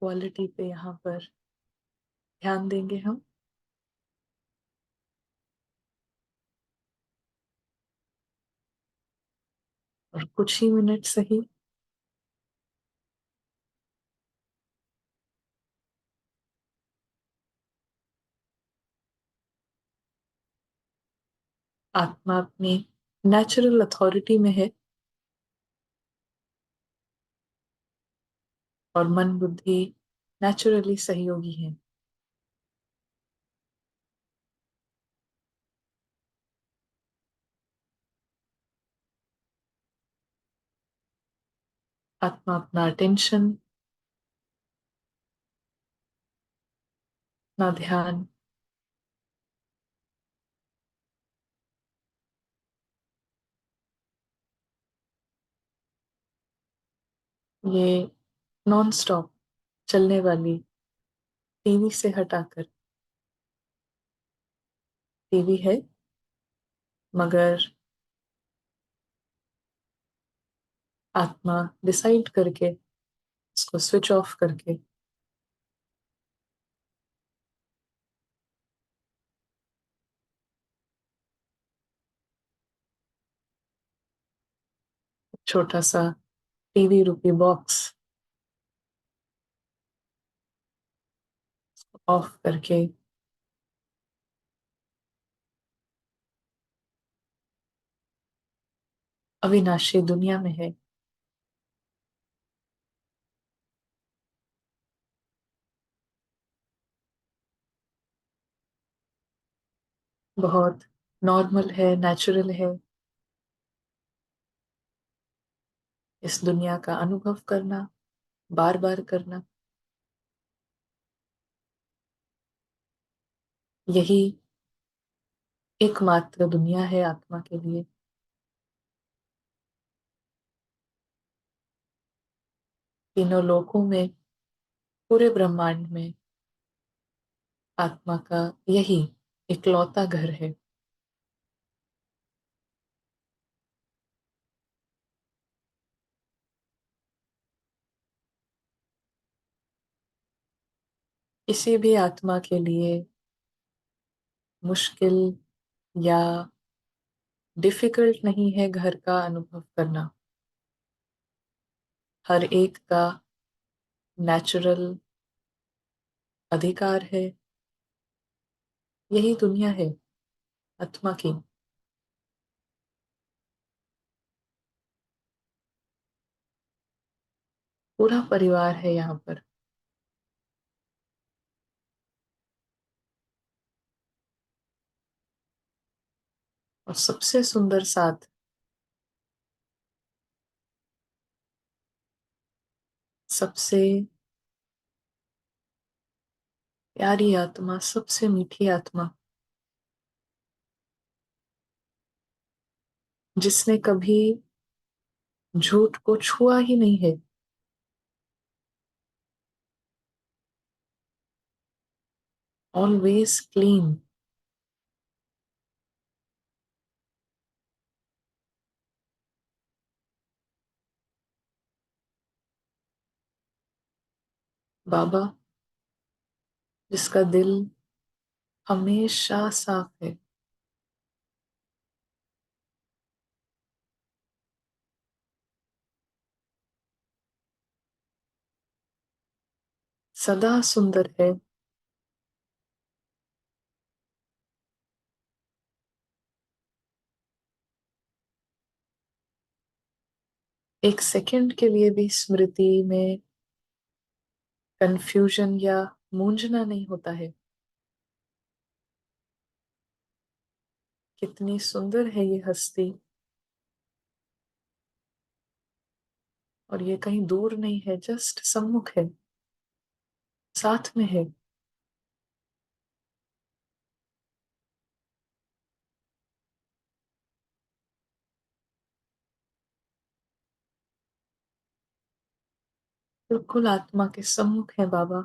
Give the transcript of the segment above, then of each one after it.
Quality पे यहाँ पर ध्यान देंगे हम। और कुछ ही मिनट सही। आत्मा अपनी नेचुरल अथॉरिटी में है और मन बुद्धि नेचुरली सहयोगी है। आत्मा अपना अटेंशन, अपना ध्यान ये नॉन स्टॉप चलने वाली टीवी से हटाकर, टीवी है मगर आत्मा डिसाइड करके उसको स्विच ऑफ करके छोटा सा टीवी रूपी बॉक्स ऑफ करके अविनाशी दुनिया में है। बहुत नॉर्मल है, नेचुरल है इस दुनिया का अनुभव करना, बार बार करना। यही एकमात्र दुनिया है आत्मा के लिए। तीनों लोकों में, पूरे ब्रह्मांड में आत्मा का यही इकलौता घर है। किसी भी आत्मा के लिए मुश्किल या डिफिकल्ट नहीं है घर का अनुभव करना। हर एक का नेचुरल अधिकार है। यही दुनिया है आत्मा की। पूरा परिवार है यहाँ पर। और सबसे सुंदर साथ, सबसे प्यारी आत्मा, सबसे मीठी आत्मा, जिसने कभी झूठ को छुआ ही नहीं है। Always clean. बाबा जिसका दिल हमेशा साफ है, सदा सुंदर है। एक सेकंड के लिए भी स्मृति में कंफ्यूजन या मूंझना नहीं होता है। कितनी सुंदर है ये हस्ती। और ये कहीं दूर नहीं है, जस्ट सम्मुख है, साथ में है। बिल्कुल आत्मा के सम्मुख है बाबा।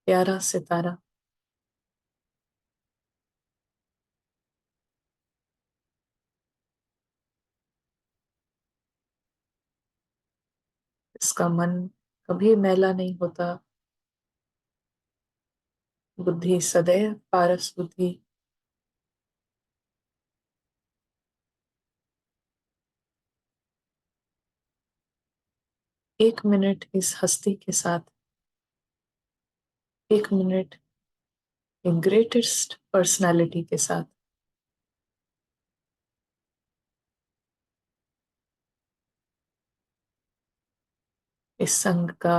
प्यारा सितारा। इसका मन कभी मैला नहीं होता, बुद्धि सदैव पारस बुद्धि। 1 मिनट इस हस्ती के साथ, 1 मिनट एक ग्रेटेस्ट पर्सनालिटी के साथ। इस संग का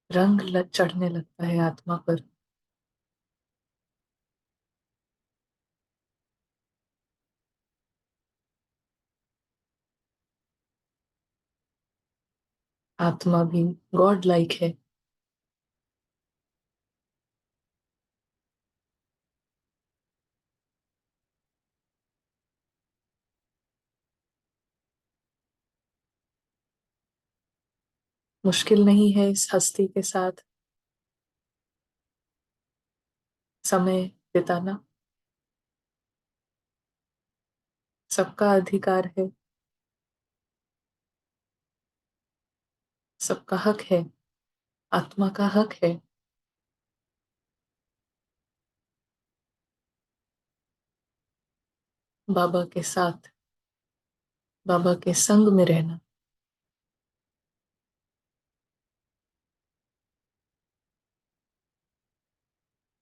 चढ़ने लगता है आत्मा पर। आत्मा भी गॉड लाइक है। मुश्किल नहीं है इस हस्ती के साथ समय बिताना। सबका अधिकार है, सबका हक है, आत्मा का हक है। बाबा के साथ, बाबा के संग में रहना।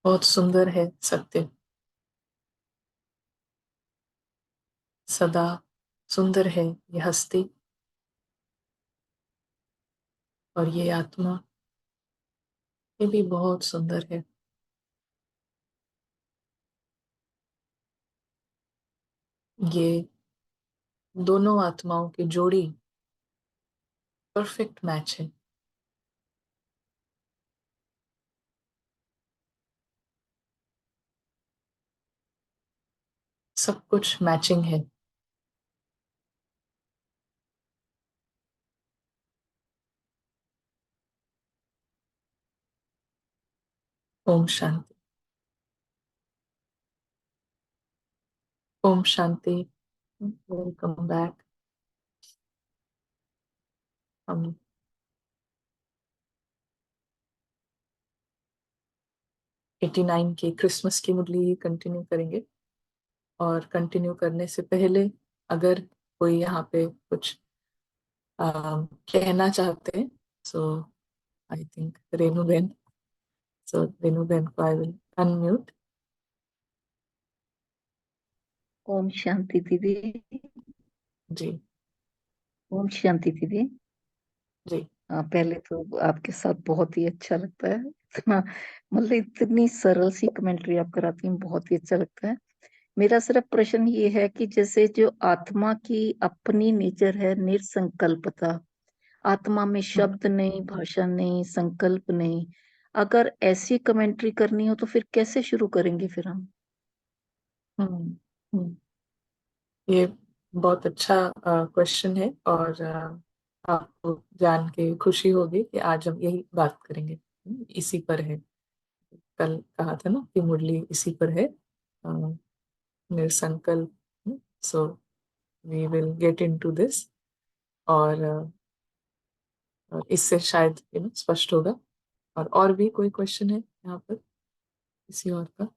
बहुत सुंदर है सत्य, सदा सुंदर है ये हस्ती और ये आत्मा, ये भी बहुत सुंदर है। ये दोनों आत्माओं की जोड़ी परफेक्ट मैच है। सब कुछ मैचिंग है। ओम शांति। ओम शांति। Welcome back. हम 89 की क्रिसमस की मुरली कंटिन्यू करेंगे। और कंटिन्यू करने से पहले अगर कोई यहाँ पे कुछ कहना चाहते हैं, so I think Renu ben, so Renu ben को I will unmute. Om Shanti दीदी। जी। ओम शांति दीदी। जी। पहले तो आपके साथ बहुत ही अच्छा लगता है। इतना मतलब इतनी सरल सी कमेंट्री आप कराती हैं, बहुत ही अच्छा लगता है। मेरा सिर्फ प्रश्न ये है कि जैसे जो आत्मा की अपनी नेचर है निरसंकल्पता, आत्मा में शब्द नहीं, भाषा नहीं, संकल्प नहीं, अगर ऐसी कमेंट्री करनी हो तो फिर कैसे शुरू करेंगे फिर हम? हम्म। हम्म। ये बहुत अच्छा क्वेश्चन है और आपको जान के खुशी होगी कि आज हम यही बात करेंगे। इसी पर है। कल कहा था ना कि मुरली इसी पर है, निरसंकल्प। So we will get into this. और इससे शायद स्पष्ट होगा। और भी कोई क्वेश्चन है यहाँ पर किसी और का?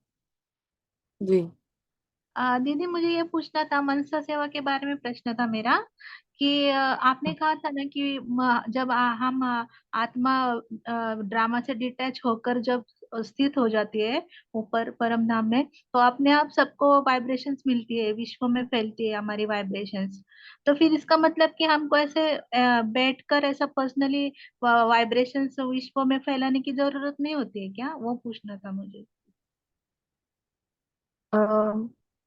जी। दीदी मुझे ये पूछना था, मनसा सेवा के बारे में प्रश्न था मेरा कि आपने कहा था ना कि जब हम आत्मा ड्रामा से डिटैच होकर जब स्थित हो जाती है ऊपर परम धाम में, तो अपने आप सबको वाइब्रेशंस मिलती है, विश्व में फैलती है हमारी वाइब्रेशंस। तो फिर इसका मतलब कि हमको ऐसे बैठकर ऐसा पर्सनली वाइब्रेशंस विश्व में फैलाने की जरूरत नहीं होती है क्या, वो पूछना था मुझे।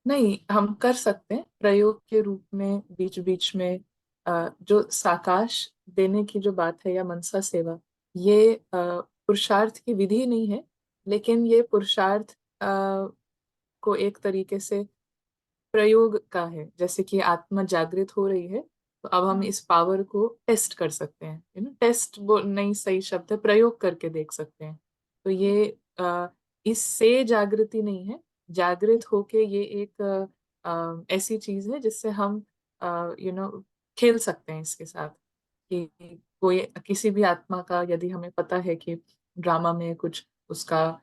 नहीं, हम कर सकते हैं प्रयोग के रूप में बीच बीच में। जो साकाश देने की जो बात है या मनसा सेवा, ये पुरुषार्थ की विधि नहीं है, लेकिन ये पुरुषार्थ को एक तरीके से प्रयोग का है। जैसे कि आत्मा जागृत हो रही है, तो अब हम हम्म। इस पावर को टेस्ट कर सकते हैं। टेस्ट वो नहीं सही शब्द है, प्रयोग करके देख सकते हैं। तो ये इससे जागृति नहीं है। जागृत होके ये एक ऐसी चीज है जिससे हम खेल सकते हैं इसके साथ। कि कोई किसी भी आत्मा का यदि हमें पता है कि ड्रामा में कुछ उसका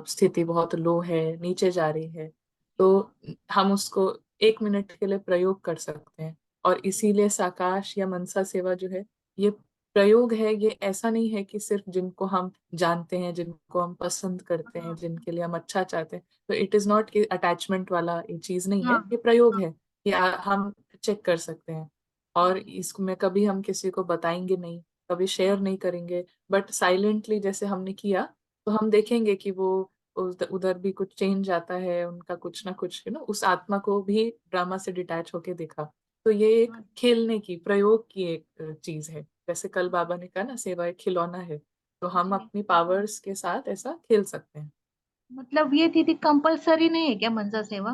स्थिति बहुत लो है, नीचे जा रही है, तो हम उसको 1 मिनट के लिए प्रयोग कर सकते हैं। और इसीलिए साकाश या मनसा सेवा जो है, ये प्रयोग है। ये ऐसा नहीं है कि सिर्फ जिनको हम जानते हैं, जिनको हम पसंद करते हैं, हाँ जिनके लिए हम अच्छा चाहते हैं, तो इट इज नॉट कि अटैचमेंट वाला ये चीज नहीं है, हाँ ये प्रयोग हाँ, है कि हम चेक कर सकते हैं। और इसमें कभी हम किसी को बताएंगे नहीं, कभी शेयर नहीं करेंगे, बट साइलेंटली जैसे हमने किया, तो हम देखेंगे कि वो उधर भी कुछ चेंज आता है, उनका कुछ ना कुछ उस आत्मा को भी ड्रामा से डिटैच होके देखा। तो ये एक हाँ, खेलने की, प्रयोग की एक चीज है। जैसे कल बाबा ने कहा ना, सेवा एक खिलौना है, तो हम जी। अपनी पावर्स के साथ ऐसा खेल सकते हैं। मतलब ये दीदी कंपलसरी नहीं है क्या मनसा सेवा?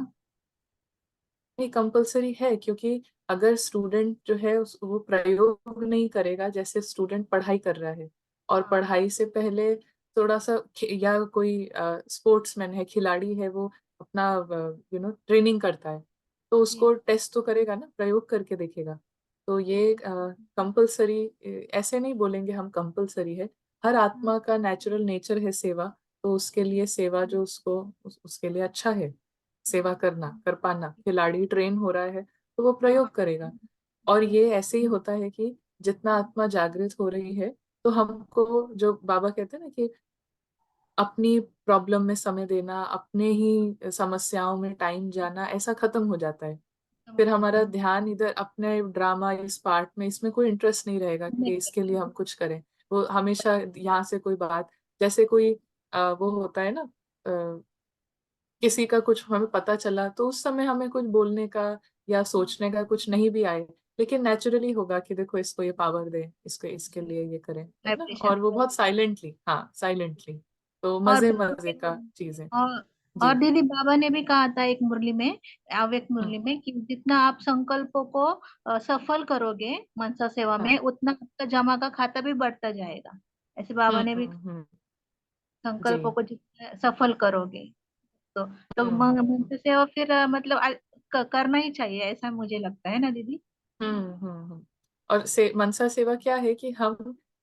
नहीं, कंपलसरी है, क्योंकि अगर स्टूडेंट जो है वो प्रयोग नहीं करेगा, जैसे स्टूडेंट पढ़ाई कर रहा है और हाँ पढ़ाई से पहले थोड़ा सा या कोई स्पोर्ट्समैन है, खिलाड़ी है, वो अपना ट्रेनिंग करता है, तो जी। उसको टेस्ट तो करेगा ना, प्रयोग करके देखेगा। तो ये कंपलसरी ऐसे नहीं बोलेंगे हम कंपलसरी है। हर हम्म, आत्मा का नेचुरल नेचर है सेवा, तो उसके लिए सेवा जो उसको उसके लिए अच्छा है, सेवा करना, कर पाना। खिलाड़ी ट्रेन हो रहा है, तो वो हाँ प्रयोग करेगा। और जी। ये ऐसे ही होता है कि जितना आत्मा जागृत हो रही है, तो हमको जो बाबा कहते हैं ना कि अपनी प्रॉब्लम में समय देना, अपने ही समस्याओं में टाइम जाना, ऐसा खत्म हो जाता है। खत्म हो फिर जाता हमारा है। ध्यान इधर अपने ड्रामा, इस पार्ट में, इसमें कोई इंटरेस्ट नहीं रहेगा नहीं कि इसके लिए लगता। हम कुछ करें। वो हमेशा यहाँ से कोई बात, जैसे कोई वो होता है ना, किसी का कुछ हमें पता चला, तो उस समय हमें कुछ बोलने का या सोचने का कुछ नहीं भी आए, लेकिन नेचुरली होगा कि देखो इसको ये पावर दे, इसको इसके लिए ये करें, है ना। वाइब्रेशन और वो फ्लो। बहुत साइलेंटली, हाँ साइलेंटली, तो और मजे बाबा मजे का ने चीज है। और जी। दीदी बाबा ने भी कहा था एक मुरली में, अव्यक्त हम्म। मुरली में, कि जितना आप संकल्पों को सफल करोगे मनसा सेवा में, हाँ। उतना आपका जमा का खाता भी बढ़ता जाएगा। ऐसे बाबा ने भी हम्म। जी। संकल्पों को जितना सफल करोगे, तो हम्म। मनसा सेवा फिर मतलब करना ही चाहिए, ऐसा मुझे लगता है ना दीदी। और से मनसा सेवा क्या है कि हम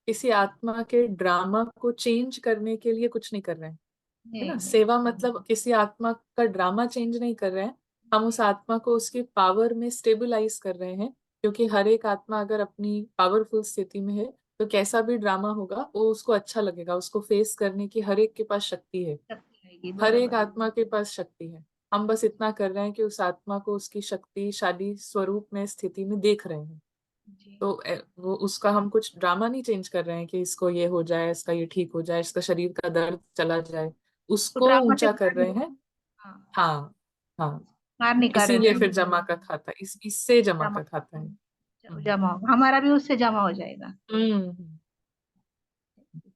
किसी आत्मा के ड्रामा को चेंज करने के लिए कुछ नहीं कर रहे हैं, है ना। नहीं नहीं। सेवा मतलब किसी आत्मा का ड्रामा चेंज नहीं कर रहे हैं, हम उस आत्मा को उसकी पावर में स्टेबलाइज कर रहे हैं। क्योंकि हर एक आत्मा अगर अपनी पावरफुल स्थिति में है, तो कैसा भी ड्रामा होगा वो उसको अच्छा लगेगा, उसको फेस करने की हर एक के पास शक्ति है। शक्ति आएगी, हर एक बराबर। आत्मा के पास शक्ति है। हम बस इतना कर रहे हैं कि उस आत्मा को उसकी शक्तिशाली स्वरूप में, स्थिति में देख रहे हैं। जी। तो वो उसका हम कुछ ड्रामा नहीं चेंज कर रहे हैं कि इसको ये हो जाए, इसका ये ठीक हो जाए, इसका शरीर का दर्द चला जाए, तो उसको ड्रामा से ऊंचा कर बाहर रहे हैं। हाँ, हाँ। हाँ। बाहर निकाल रहे इसीलिए ड्रामा। फिर जमा का खाता, इससे जमा जमा का खाता है। हम्म। जमा होगा, हमारा भी उससे जमा हो जाएगा। हम्म।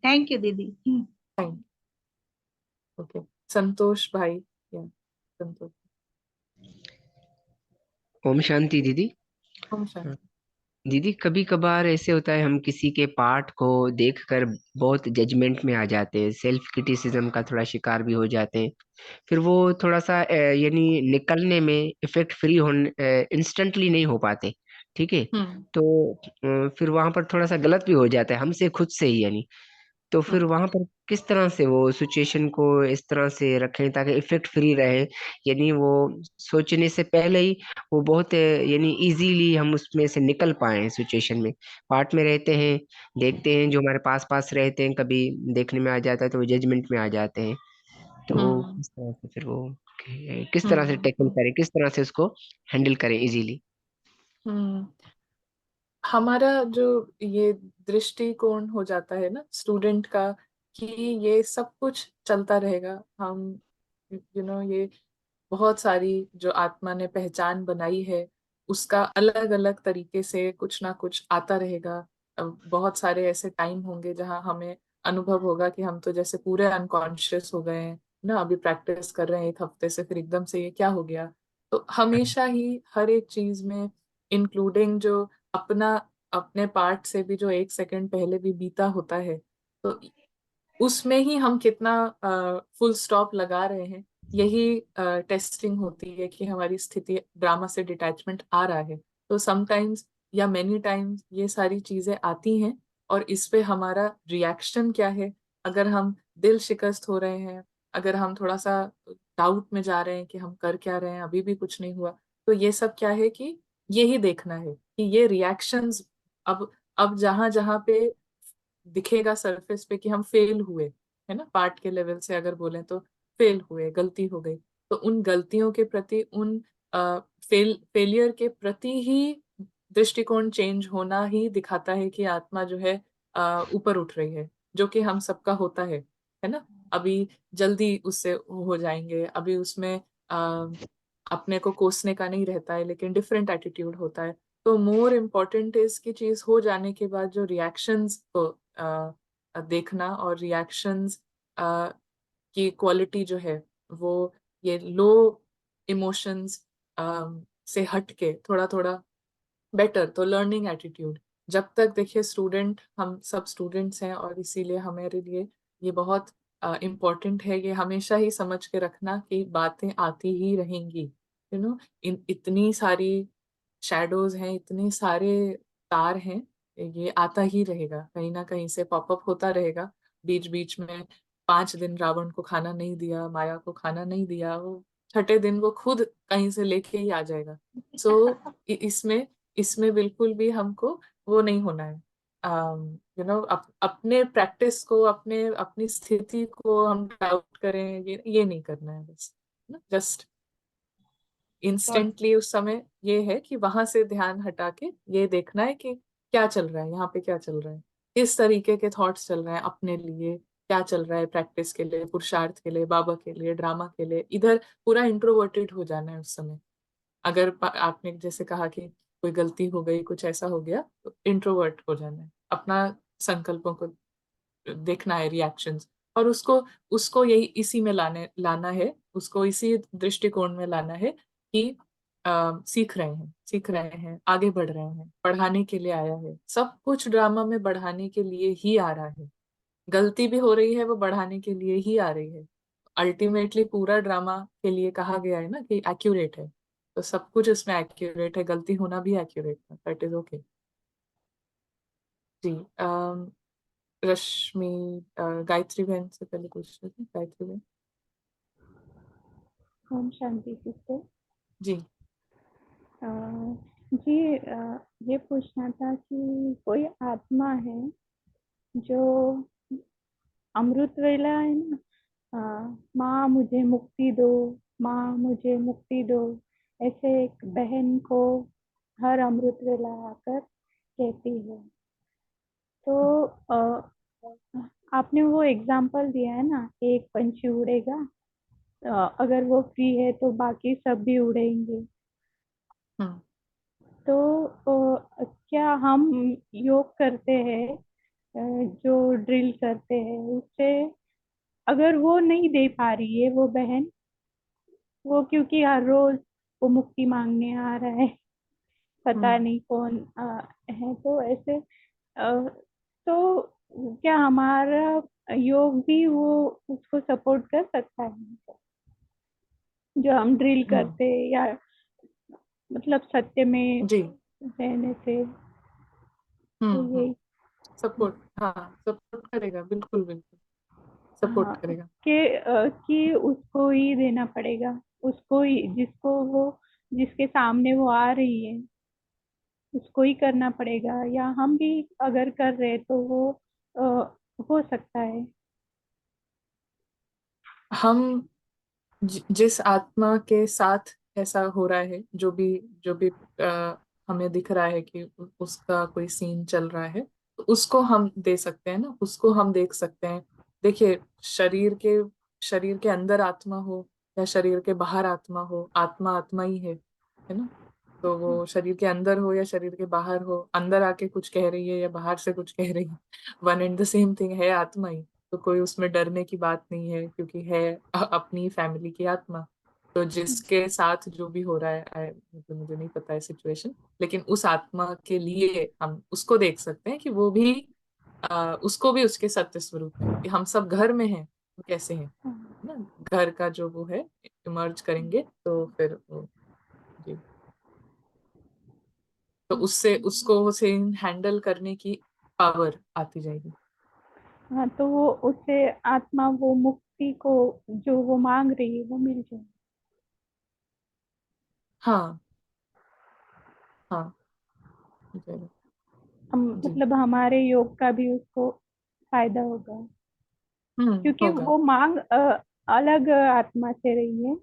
थैंक यू दीदी। थैंक। ओके। संतोष भाई, या संतोष। ओम शांति दीदी। ओम हाँ, शांति। दीदी कभी कभार ऐसे होता है हम किसी के पार्ट को देखकर बहुत जजमेंट में आ जाते हैं, सेल्फ क्रिटिसिज्म का थोड़ा शिकार भी हो जाते हैं। फिर वो थोड़ा सा यानी निकलने में इफेक्ट फ्री होने इंस्टेंटली नहीं हो पाते। ठीक है। हम्म। तो फिर वहां पर थोड़ा सा गलत भी हो जाता है हमसे खुद से ही यानी। तो फिर हम्म। वहां पर किस तरह से वो सिचुएशन को इस तरह से रखें ताकि इफेक्ट फ्री रहे, यानी वो सोचने से पहले ही वो बहुत यानी इजीली हम उसमें से निकल पाए सिचुएशन में। पार्ट में रहते हैं, देखते हैं जो हमारे पास पास रहते हैं, कभी देखने में आ जाता है तो वो जजमेंट में आ जाते हैं। तो हम्म। किस तरह से फिर वो किस तरह से हम्म। टैकल करें, किस तरह से उसको हैंडल करें इजीली। हम्म। हमारा जो ये दृष्टिकोण हो जाता है ना स्टूडेंट का, कि ये सब कुछ चलता रहेगा, हम ये बहुत सारी जो आत्मा ने पहचान बनाई है, उसका अलग अलग तरीके से कुछ ना कुछ आता रहेगा। बहुत सारे ऐसे टाइम होंगे जहां हमें अनुभव होगा कि हम तो जैसे पूरे अनकॉन्शियस हो गए हैं ना, अभी प्रैक्टिस कर रहे हैं 1 हफ्ते से, फिर एकदम से ये क्या हो गया। तो हमेशा ही हर एक चीज में, इंक्लूडिंग जो अपना, अपने पार्ट से भी जो 1 सेकंड पहले भी बीता होता है, तो उसमें ही हम कितना फुल स्टॉप लगा रहे हैं, यही टेस्टिंग होती है कि हमारी स्थिति ड्रामा से डिटैचमेंट आ रहा है। तो समटाइम्स या मेनी टाइम्स ये सारी चीजें आती हैं, और इस पे हमारा रिएक्शन क्या है। अगर हम दिल शिकस्त हो रहे हैं, अगर हम थोड़ा सा डाउट में जा रहे हैं कि हम कर क्या रहे हैं, अभी भी कुछ नहीं हुआ, तो ये सब क्या है कि यही देखना है कि ये रिएक्शंस अब जहां जहां पे दिखेगा सरफेस पे कि हम फेल हुए, है ना, पार्ट के लेवल से अगर बोलें तो फेल हुए, गलती हो गई, तो उन गलतियों के प्रति, उन फेलियर के प्रति ही दृष्टिकोण चेंज होना ही दिखाता है कि आत्मा जो है ऊपर उठ रही है, जो कि हम सबका होता है ना। अभी जल्दी उससे हो जाएंगे, अभी उसमें अपने को कोसने का नहीं रहता है, लेकिन डिफरेंट एटीट्यूड होता है। तो मोर इम्पोर्टेंट इज की चीज हो जाने के बाद जो रिएक्शंस को देखना, और रिएक्शंस की क्वालिटी जो है वो ये लो इमोशंस से हट के थोड़ा थोड़ा बेटर, तो लर्निंग एटीट्यूड। जब तक देखिए स्टूडेंट, हम सब स्टूडेंट्स हैं, और इसीलिए हमारे लिए ये बहुत इम्पोर्टेंट है ये हमेशा ही समझ के रखना कि बातें आती ही रहेंगी, इन इतनी सारी शैडोज हैं, इतने सारे तार हैं, ये आता ही रहेगा, कहीं ना कहीं से पॉपअप होता रहेगा। बीच बीच में 5 दिन रावण को खाना नहीं दिया, माया को खाना नहीं दिया, वो छठे दिन वो खुद कहीं से लेके ही आ जाएगा। सो इसमें इसमें बिल्कुल भी हमको वो नहीं होना है। अपने प्रैक्टिस को, अपने अपनी स्थिति को हम डाउट करें, ये नहीं करना है बस। जस्ट इंस्टेंटली उस समय ये है कि वहां से ध्यान हटा के ये देखना है कि क्या चल रहा है यहाँ पे, क्या चल रहा है, किस तरीके के थॉट्स चल रहे हैं अपने लिए, क्या चल रहा है प्रैक्टिस के लिए, पुरुषार्थ के लिए, बाबा के लिए, ड्रामा के लिए। इधर पूरा इंट्रोवर्टेड हो जाना है उस समय। अगर आपने जैसे कहा कि कोई गलती हो गई, कुछ ऐसा हो गया, तो इंट्रोवर्ट हो जाना है, अपना संकल्पों को देखना है, रिएक्शंस, और उसको उसको यही इसी में लाना है, उसको इसी दृष्टिकोण में लाना है कि सीख रहे हैं, आगे बढ़ रहे हैं, बढ़ाने के लिए आया है, सब कुछ ड्रामा में बढ़ाने के लिए ही आ रहा है। गलती भी हो रही है, वो बढ़ाने के लिए ही आ रही है। अल्टीमेटली पूरा ड्रामा के लिए कहा गया है ना कि एक्यूरेट है, तो सब कुछ इसमें एक्यूरेट है, गलती होना भी एक्यूरेट है, दैट इज ओके। जी। रश्मि, गायत्री बहन से पहले पूछ रहे थे, गायत्री बहन। ओम शांति सिस्टर। जी। जी, ये पूछना था कि कोई आत्मा है जो अमृत वेला है ना, माँ मुझे मुक्ति दो, माँ मुझे मुक्ति दो, ऐसे एक बहन को हर अमृत वेला आकर कहती है। तो आपने वो एग्जाम्पल दिया है ना, एक पंछी उड़ेगा, अगर वो फ्री है तो बाकी सब भी उड़ेंगे। हम्म। तो क्या हम योग करते हैं, जो ड्रिल करते हैं, उससे अगर वो नहीं दे पा रही है वो बहन, वो क्योंकि हर रोज वो मुक्ति मांगने आ रहा है, पता हम्म। नहीं कौन है, तो ऐसे तो क्या हमारा योग भी वो उसको सपोर्ट कर सकता है, जो हम ड्रिल हम्म। करते हैं, या मतलब सत्य में जी। रहने से, तो यही। सपोर्ट, हाँ सपोर्ट करेगा, बिल्कुल बिल्कुल हाँ, सपोर्ट करेगा। कि उसको ही देना पड़ेगा, उसको ही, जिसको वो, जिसके सामने वो आ रही है, उसको ही करना पड़ेगा, या हम भी अगर कर रहे तो वो अ, हो सकता है। हम जिस आत्मा के साथ ऐसा हो रहा है, जो भी हमें दिख रहा है कि उसका कोई सीन चल रहा है, तो उसको हम दे सकते हैं ना, उसको हम देख सकते हैं। देखिए, शरीर के अंदर आत्मा हो या शरीर के बाहर आत्मा हो, आत्मा आत्मा ही है ना। तो वो शरीर के अंदर हो या शरीर के बाहर हो, अंदर आके कुछ कह रही है या बाहर से कुछ कह रही है, one and the same thing है, आत्मा ही। तो कोई उसमें डरने की बात नहीं है, क्योंकि है अपनी फैमिली की आत्मा। तो जिसके साथ जो भी हो रहा है, मतलब मुझे नहीं पता है सिचुएशन, लेकिन उस आत्मा के लिए हम उसको देख सकते हैं कि वो भी उसको भी उसके सत्य स्वरूप है, कि हम सब घर में हैं, तो कैसे हैं ना, घर का जो वो है, इमर्ज करेंगे तो फिर वो। जी। तो उससे उसको वो सीन हैंडल करने की पावर आती जाएगी। हाँ, तो वो उसे आत्मा वो मुक्ति को जो वो मांग रही है वो मिल जाए। हाँ हाँ, जरूर। हम जी। मतलब हमारे योग का भी उसको फायदा होगा, क्योंकि होगा। वो मांग अलग आत्मा से रही है,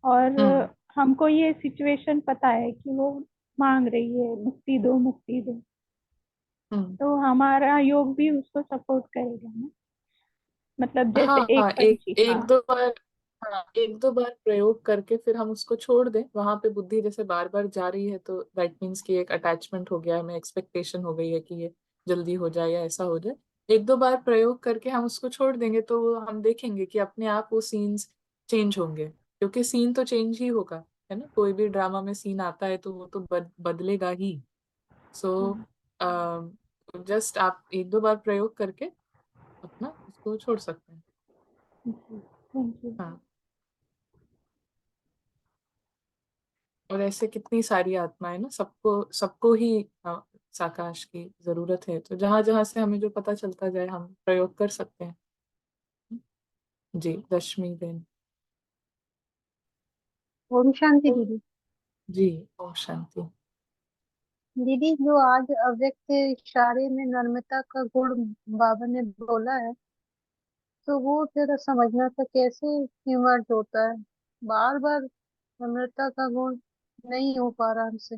और हम्म हमको ये सिचुएशन पता है कि वो मांग रही है मुक्ति दो मुक्ति दो, हम्म। तो हमारा योग भी उसको सपोर्ट करेगा ना, मतलब जैसे हाँ हाँ, एक एक पंछी। एक हाँ। दो बार। हाँ, एक दो बार प्रयोग करके फिर हम उसको छोड़ दें, वहां पे बुद्धि जैसे बार बार जा रही है तो दैट मीन्स कि एक अटैचमेंट हो गया है, हमें एक्सपेक्टेशन हो गई है कि ये जल्दी हो जाए या ऐसा हो जाए। एक दो बार प्रयोग करके हम उसको छोड़ देंगे तो हम देखेंगे कि अपने आप वो सीन्स चेंज होंगे, क्योंकि सीन तो चेंज ही होगा, है ना। कोई भी ड्रामा में सीन आता है तो वो तो बदलेगा ही। सो हाँ, जस्ट आप एक दो बार प्रयोग करके अपना उसको छोड़ सकते हैं। जी, थैंक यू। हाँ। और ऐसे कितनी सारी आत्माएं ना, सबको सबको ही साकाश की जरूरत है, तो जहां जहां से हमें जो पता चलता जाए हम प्रयोग कर सकते हैं। जी, दशमी दिन। ओम शांति दीदी। जी, ओम शांति। दीदी, जो आज अव्यक्त इशारे में नम्रता का गुण बाबा ने बोला है, तो वो जरा समझना था कैसे इमर्ज होता है। बार बार नम्रता का गुण नहीं हो पा रहा हमसे।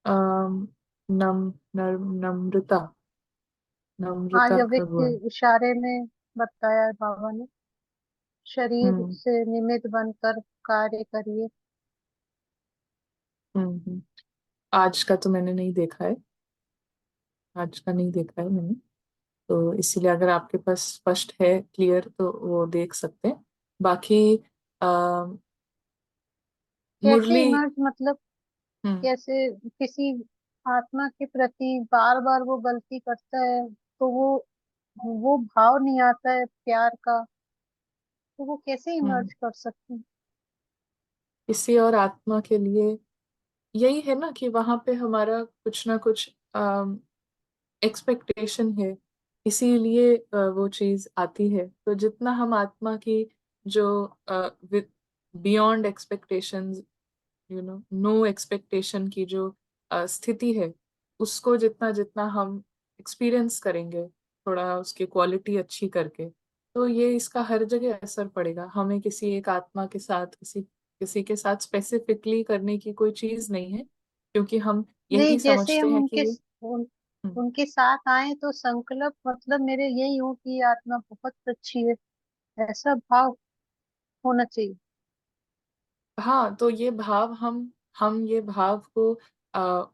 अम, नम नम्रता, आज नम्रता का अव्यक्त गुण। इशारे में बताया है बाबा ने, शरीर हम्म से निमित्त बनकर कार्य करिए। हम्म। आज का तो मैंने नहीं देखा है, आज का नहीं देखा है मैंने, तो इसीलिए अगर आपके पास स्पष्ट है, क्लियर, तो वो देख सकते हैं। बाकी आ, कैसे मुरली। इमर्ज मतलब हम्म कैसे किसी आत्मा के प्रति बार बार वो गलती करता है, तो वो भाव नहीं आता है प्यार का, तो वो कैसे हम्म। इमर्ज कर सकते हैं। किसी और आत्मा के लिए यही है ना कि वहां पे हमारा कुछ ना कुछ एक्सपेक्टेशन है, इसीलिए वो चीज आती है। तो जितना हम आत्मा की जो बियॉन्ड एक्सपेक्टेशंस, नो एक्सपेक्टेशन की जो स्थिति है, उसको जितना जितना हम एक्सपीरियंस करेंगे, थोड़ा उसकी क्वालिटी अच्छी करके, तो ये इसका हर जगह असर पड़ेगा। हमें किसी एक आत्मा के साथ, किसी किसी के साथ स्पेसिफिकली करने की कोई चीज नहीं है, क्योंकि हम नहीं, यही जैसे समझते हम हैं कि उन, हम्म, उनके साथ आए तो संकल्प मतलब मेरे यही हो कि ये आत्मा बहुत अच्छी है, ऐसा भाव होना चाहिए। हाँ, तो ये भाव हम ये भाव को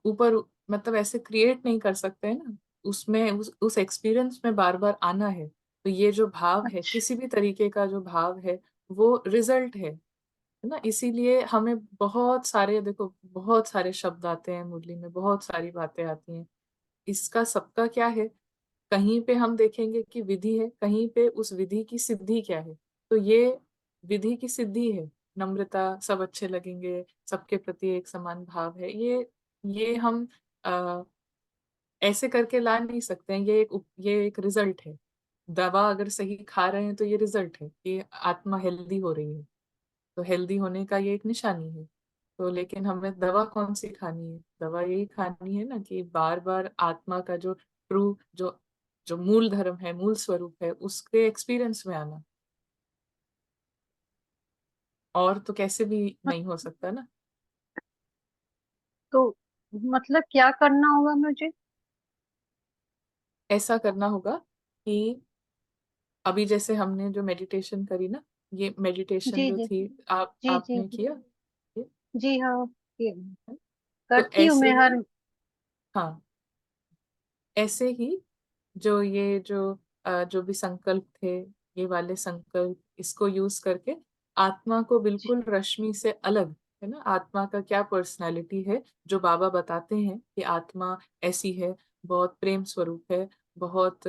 ऊपर मतलब ऐसे क्रिएट नहीं कर सकते हैं ना, उसमें उस एक्सपीरियंस में बार बार आना है। तो ये जो भाव है, अच्छा। किसी भी तरीके का जो भाव है, वो रिजल्ट है ना। इसीलिए हमें बहुत सारे, देखो, बहुत सारे शब्द आते हैं मुरली में, बहुत सारी बातें आती हैं। इसका सबका क्या है, कहीं पे हम देखेंगे कि विधि है, कहीं पे उस विधि की सिद्धि क्या है। तो ये विधि की सिद्धि है, नम्रता, सब अच्छे लगेंगे, सबके प्रति एक समान भाव है। ये हम आ, ऐसे करके ला नहीं सकते हैं, ये एक रिजल्ट है। दवा अगर सही खा रहे हैं तो ये रिजल्ट है कि आत्मा हेल्दी हो रही है, तो हेल्दी होने का ये एक निशानी है। तो लेकिन हमें दवा कौन सी खानी है, दवा यही खानी है ना कि बार बार आत्मा का जो ट्रू, जो जो मूल धर्म है, मूल स्वरूप है, उसके एक्सपीरियंस में आना। और तो कैसे भी नहीं हो सकता ना। तो मतलब क्या करना होगा मुझे। ऐसा करना होगा कि अभी जैसे हमने जो मेडिटेशन करी ना, ये मेडिटेशन जी जो जी थी, जी जी आपने जी किया ये, जी हाँ, ये तो करती हूँ ऐसे मैं ही, हर। हाँ, ऐसे ही जो ये जो जो भी संकल्प थे, ये वाले संकल्प, इसको यूज करके आत्मा को बिल्कुल रश्मि से अलग, है ना, आत्मा का क्या पर्सनालिटी है, जो बाबा बताते हैं कि आत्मा ऐसी है, बहुत प्रेम स्वरूप है, बहुत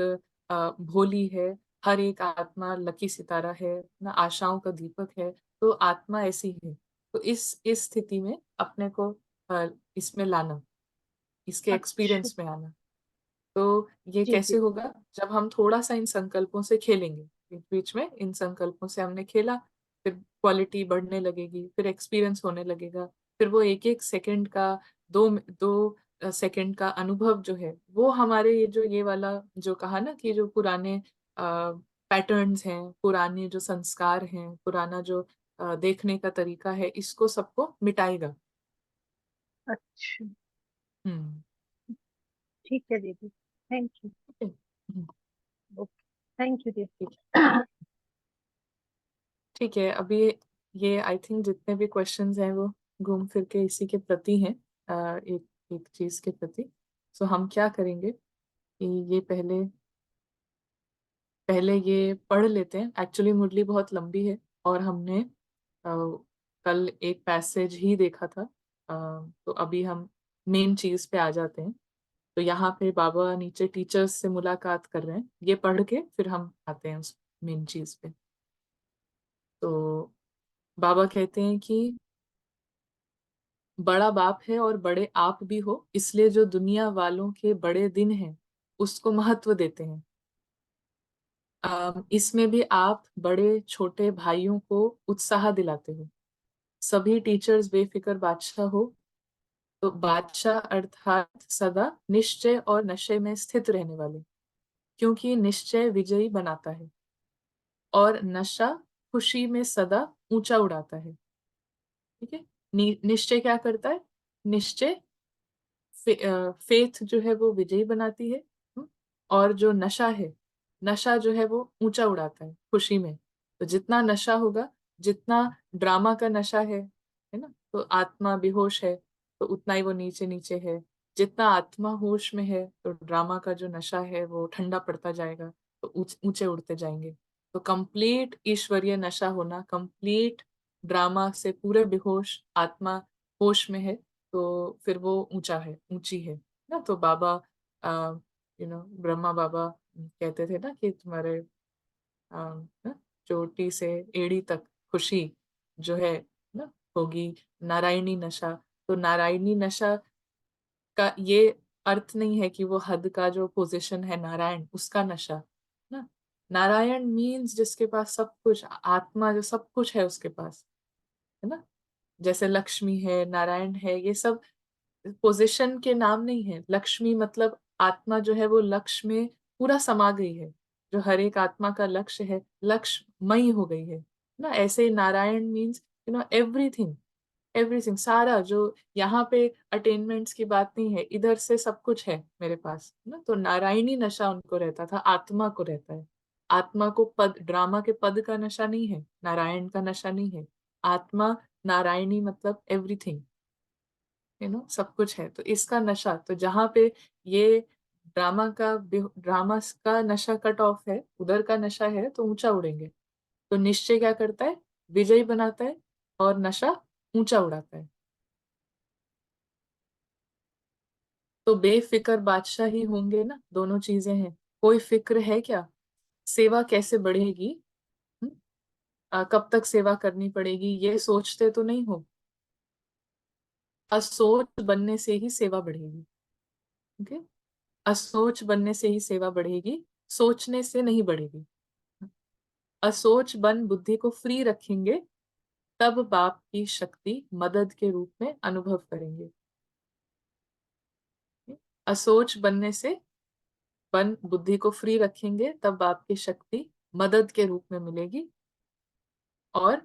भोली है, हर एक आत्मा लकी सितारा है ना, आशाओं का दीपक है। तो आत्मा ऐसी है। तो इस स्थिति में अपने को इसमें लाना, इसके अच्छा। एक्सपीरियंस में आना। तो ये जी कैसे जी। होगा? जब हम थोड़ा सा इन संकल्पों से खेलेंगे, बीच बीच में इन संकल्पों से हमने खेला, फिर क्वालिटी बढ़ने लगेगी, फिर एक्सपीरियंस होने लगेगा, फिर वो एक एक सेकंड का, दो दो सेकंड का अनुभव जो है वो हमारे ये वाला जो कहा ना कि जो पुराने पैटर्न्स हैं, पुराने जो संस्कार हैं, पुराना जो देखने का तरीका है, इसको सबको मिटाएगा। अच्छा। हम्म। ठीक है दीदी, थैंक यू। ठीक है। ओके, थैंक यू दीदी। ठीक ठीक है। अभी ये आई थिंक जितने भी क्वेश्चंस हैं वो घूम फिर के इसी के प्रति हैं, एक एक चीज के प्रति। सो हम क्या करेंगे कि ये पहले पहले ये पढ़ लेते हैं। एक्चुअली मुरली बहुत लंबी है और हमने कल एक पैसेज ही देखा था। तो अभी हम मेन चीज पे आ जाते हैं। तो यहाँ पे बाबा नीचे टीचर्स से मुलाकात कर रहे हैं, ये पढ़ के फिर हम आते हैं उस मेन चीज पे। तो बाबा कहते हैं कि बड़ा बाप है और बड़े आप भी हो, इसलिए जो दुनिया वालों के बड़े दिन हैं उसको महत्व देते हैं। इसमें भी आप बड़े छोटे भाइयों को उत्साह दिलाते हो। सभी टीचर्स बेफिक्र बादशाह हो। तो बादशाह अर्थात सदा निश्चय और नशे में स्थित रहने वाले, क्योंकि निश्चय विजयी बनाता है और नशा खुशी में सदा ऊंचा उड़ाता है। ठीक है। निश्चय क्या करता है? निश्चय फेथ जो है वो विजयी बनाती है। और जो नशा है, नशा जो है वो ऊंचा उड़ाता है खुशी में। तो जितना नशा होगा, जितना ड्रामा का नशा है ना, तो आत्मा बेहोश है तो उतना ही वो नीचे नीचे है। जितना आत्मा होश में है तो ड्रामा का जो नशा है वो ठंडा पड़ता जाएगा, तो ऊंचे उड़ते जाएंगे। तो कंप्लीट ईश्वरीय नशा होना, कंप्लीट ड्रामा से पूरे बेहोश आत्मा होश में है, तो फिर वो ऊंचा है, ऊंची है ना। तो बाबा ब्रह्मा बाबा कहते थे ना कि तुम्हारे ना, चोटी से एड़ी तक खुशी जो है ना होगी नारायणी नशा। तो नारायणी नशा का ये अर्थ नहीं है कि वो हद का जो पोजीशन है नारायण उसका नशा ना। नारायण मीन्स जिसके पास सब कुछ, आत्मा जो सब कुछ है उसके पास, है ना। जैसे लक्ष्मी है, नारायण है, ये सब पोजीशन के नाम नहीं है। लक्ष्मी मतलब आत्मा जो है वो लक्ष्य में पूरा समा गई है। जो हर एक आत्मा का लक्ष्य है, लक्ष्यमयी हो गई है ना। ऐसे ही नारायण मीन्स एवरीथिंग, एवरीथिंग सारा जो यहाँ पे अटेनमेंट्स की बात नहीं है, इधर से सब कुछ है मेरे पास ना। तो नारायणी नशा उनको रहता था, आत्मा को रहता है। आत्मा को पद, ड्रामा के पद का नशा नहीं है, नारायण का नशा नहीं है। आत्मा नारायणी मतलब एवरीथिंग, सब कुछ है। तो इसका नशा, तो जहां पे ये ड्रामा का नशा कट ऑफ है, उधर का नशा है, तो ऊंचा उड़ेंगे। तो निश्चय क्या करता है? विजयी बनाता है और नशा ऊंचा उड़ाता है। तो बेफिक्र बादशाह ही होंगे ना, दोनों चीजें हैं। कोई फिक्र है क्या? सेवा कैसे बढ़ेगी? हम्म? कब तक सेवा करनी पड़ेगी, ये सोचते तो नहीं हो। असोच बनने से ही सेवा बढ़ेगी। ओके। असोच बनने से ही सेवा बढ़ेगी, सोचने से नहीं बढ़ेगी। असोच बन बुद्धि को फ्री रखेंगे, तब बाप की शक्ति मदद के रूप में अनुभव करेंगे। असोच बनने से, बन बुद्धि को फ्री रखेंगे तब बाप की शक्ति मदद के रूप में मिलेगी। और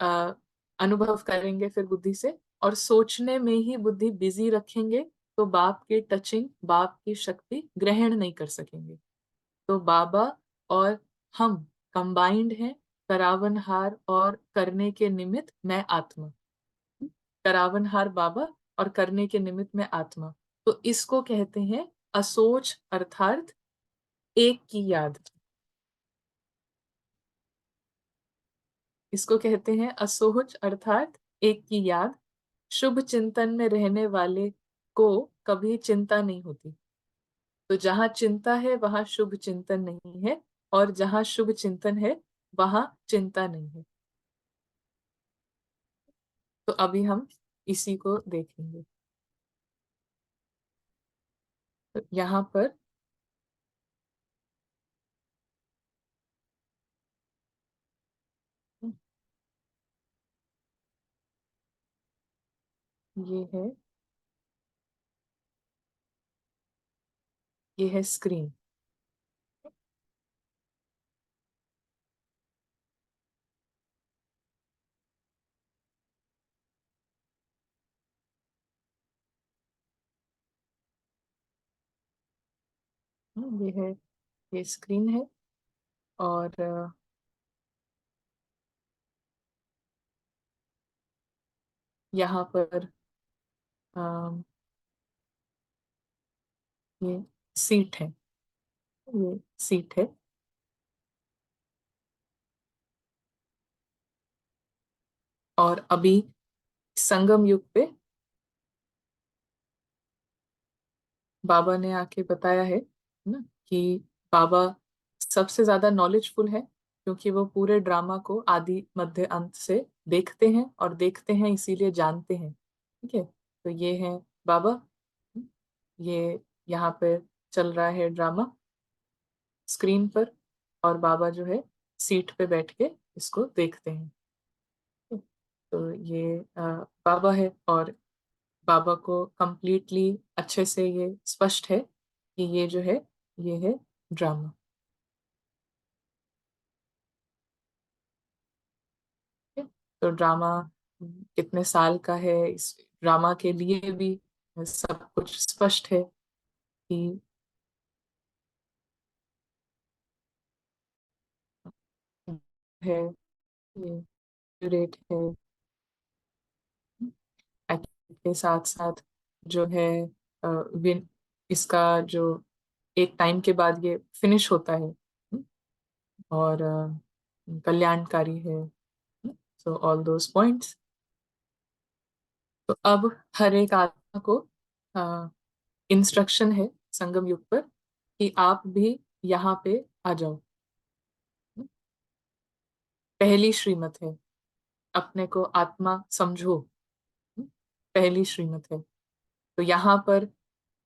आ, अनुभव करेंगे फिर बुद्धि से। और सोचने में ही बुद्धि बिजी रखेंगे तो बाप की टचिंग, बाप की शक्ति ग्रहण नहीं कर सकेंगे। तो बाबा और हम कंबाइंड हैं, करावनहार और करने के निमित्त मैं आत्मा। करावनहार बाबा और करने के निमित्त में आत्मा। तो इसको कहते हैं असोच, अर्थात एक की याद। इसको कहते हैं असोच अर्थात एक की याद। शुभ चिंतन में रहने वाले को कभी चिंता नहीं होती। तो जहां चिंता है वहां शुभ चिंतन नहीं है, और जहां शुभ चिंतन है वहां चिंता नहीं है। तो अभी हम इसी को देखेंगे। तो यहाँ पर ये है स्क्रीन। ये स्क्रीन है। और यहाँ पर अम, ये सीट है। ये सीट है। और अभी संगम युग पे बाबा ने आके बताया है ना कि बाबा सबसे ज्यादा नॉलेजफुल है, क्योंकि वो पूरे ड्रामा को आदि मध्य अंत से देखते हैं, और देखते हैं इसीलिए जानते हैं। ठीक है, तो ये है बाबा। ये यहाँ पे चल रहा है ड्रामा स्क्रीन पर, और बाबा जो है सीट पे बैठ के इसको देखते हैं। तो ये बाबा है, और बाबा को कंप्लीटली अच्छे से ये स्पष्ट है कि ये जो है ये है ड्रामा। ठीक है? तो ड्रामा कितने साल का है, इस ड्रामा के लिए भी सब कुछ स्पष्ट है कि है, ये रेट है। एक्ट के साथ साथ जो है विन इसका जो एक टाइम के बाद ये फिनिश होता है, और कल्याणकारी है। So all those points. तो अब हर एक आत्मा को इंस्ट्रक्शन है संगम युग पर कि आप भी यहाँ पे आ जाओ। पहली श्रीमत है, अपने को आत्मा समझो। पहली श्रीमत है। तो यहाँ पर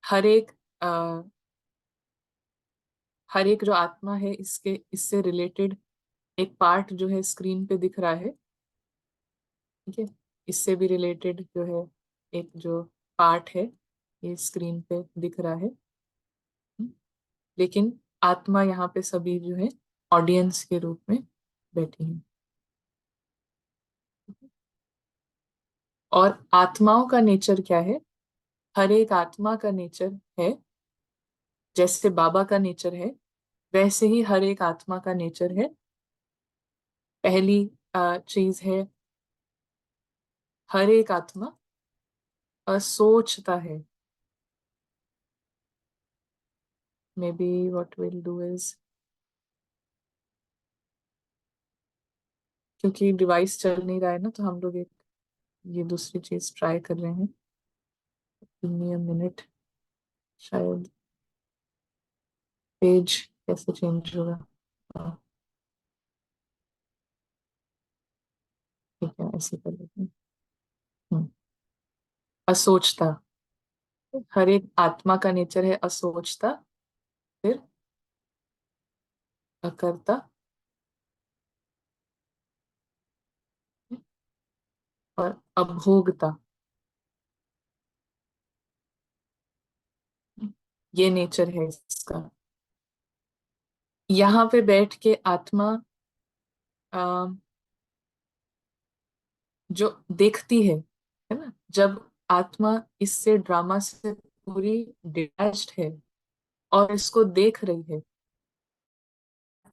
हर एक अ, हर एक जो आत्मा है, इसके इससे रिलेटेड एक पार्ट जो है स्क्रीन पे दिख रहा है। ठीक है, इससे भी रिलेटेड जो है एक जो पार्ट है, ये स्क्रीन पे दिख रहा है। लेकिन आत्मा यहाँ पे सभी जो है ऑडियंस के रूप में बैठी है। और आत्माओं का नेचर क्या है? हर एक आत्मा का नेचर है, जैसे बाबा का नेचर है वैसे ही हर एक आत्मा का नेचर है। पहली चीज है, हर एक आत्मा सोचता है। May be what will do is, क्योंकि डिवाइस चल नहीं रहा है ना, तो हम लोग एक ये दूसरी चीज ट्राई कर रहे हैं। मिनट, शायद पेज कैसे चेंज होगा। हाँ, ठीक है, ऐसे कर लेते हैं। हम्म, असोचता। हर एक आत्मा का नेचर है असोचता, फिर अकर्ता, और अभोगता। ये नेचर है इसका। यहाँ पे बैठ के आत्मा आ, जो देखती है ना, जब आत्मा इससे ड्रामा से पूरी डिटैच्ड है और इसको देख रही है,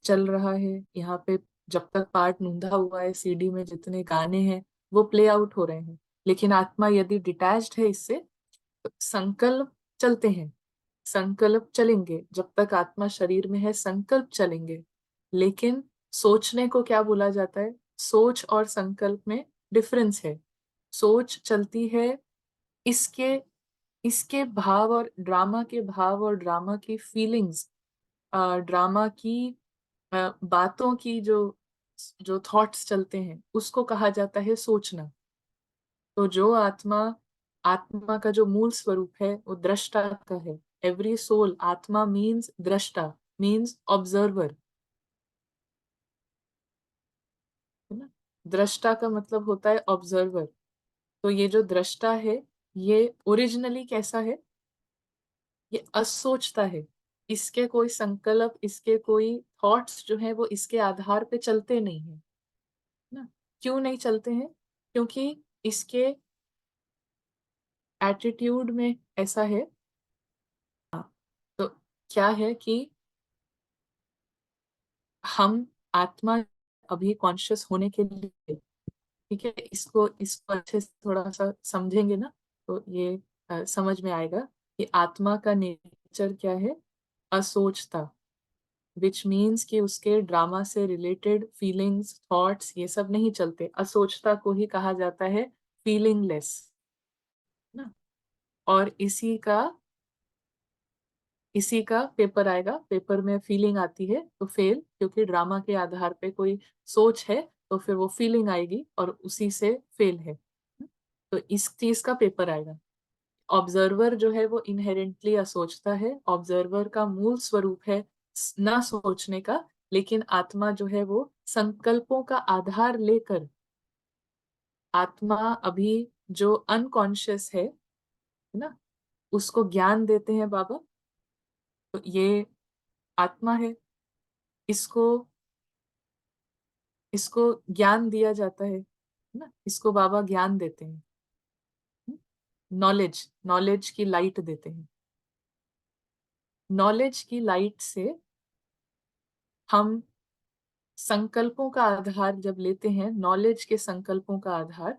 चल रहा है यहाँ पे, जब तक पार्ट नूंधा हुआ है सीडी में जितने गाने हैं वो प्ले आउट हो रहे हैं, लेकिन आत्मा यदि डिटैच्ड है इससे, तो संकल्प चलते हैं। संकल्प चलेंगे जब तक आत्मा शरीर में है, संकल्प चलेंगे। लेकिन सोचने को क्या बोला जाता है? सोच और संकल्प में डिफरेंस है। सोच चलती है इसके इसके भाव और ड्रामा के भाव और ड्रामा की फीलिंग्स, ड्रामा की बातों की जो जो थॉट्स चलते हैं उसको कहा जाता है सोचना। तो जो आत्मा, आत्मा का जो मूल स्वरूप है वो दृष्टा का है, एवरी सोल, आत्मा मीन्स दृष्टा, मीन्स ऑब्जर्वर, है ना। दृष्टा का मतलब होता है ऑब्जर्वर। तो ये जो दृष्टा है, ये ओरिजिनली कैसा है? ये असोचता है। इसके कोई संकल्प, इसके कोई थॉट्स जो है वो इसके आधार पे चलते नहीं है ना। क्यों नहीं चलते हैं? क्योंकि इसके एटीट्यूड में ऐसा है। तो क्या है कि हम आत्मा अभी कॉन्शियस होने के लिए, ठीक है, इसको इसको अच्छे से थोड़ा सा समझेंगे ना, तो ये समझ में आएगा कि आत्मा का नेचर क्या है। असोचता, विच मीन्स कि उसके ड्रामा से रिलेटेड फीलिंग्स, थॉट्स, ये सब नहीं चलते। असोचता को ही कहा जाता है फीलिंगलेस ना। और इसी का पेपर आएगा, पेपर में फीलिंग आती है तो फेल, क्योंकि ड्रामा के आधार पे कोई सोच है तो फिर वो फीलिंग आएगी और उसी से फेल है। तो इस चीज का पेपर आएगा। ऑब्जर्वर जो है वो इनहेरेंटली असोचता है। ऑब्जर्वर का मूल स्वरूप है ना सोचने का, लेकिन आत्मा जो है वो संकल्पों का आधार लेकर, आत्मा अभी जो अनकॉन्शियस है ना, उसको ज्ञान देते हैं बाबा। तो ये आत्मा है, इसको इसको ज्ञान दिया जाता है ना, इसको बाबा ज्ञान देते हैं। नॉलेज, नॉलेज की लाइट देते हैं। नॉलेज की लाइट से हम संकल्पों का आधार जब लेते हैं, नॉलेज के संकल्पों का आधार,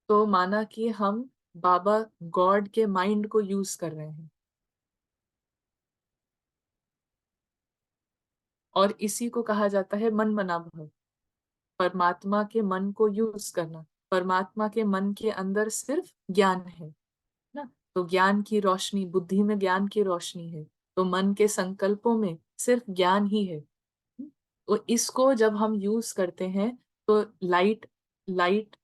तो माना कि हम बाबा गॉड के माइंड को यूज कर रहे हैं, और इसी को कहा जाता है मन मना भाव। परमात्मा के मन को यूज करना। परमात्मा के मन के अंदर सिर्फ ज्ञान है ना। तो ज्ञान की रोशनी, बुद्धि में ज्ञान की रोशनी है, तो मन के संकल्पों में सिर्फ ज्ञान ही है। तो इसको जब हम यूज करते हैं, तो लाइट लाइट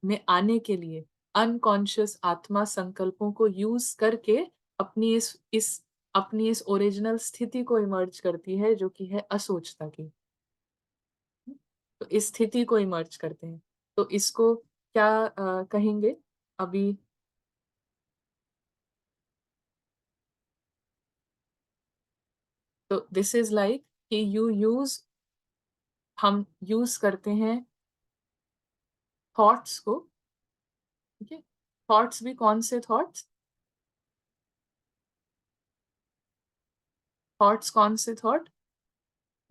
में आने के लिए अनकॉन्शियस आत्मा संकल्पों को यूज करके अपनी इस ओरिजिनल स्थिति को इमर्ज करती है, जो कि है असोचता की। तो इस स्थिति को इमर्ज करते हैं। तो इसको क्या कहेंगे अभी? तो दिस इज लाइक कि हम यूज करते हैं थॉट्स को, ठीक है। थॉट्स भी कौन से थॉट्स? थॉट्स कौन से थॉट?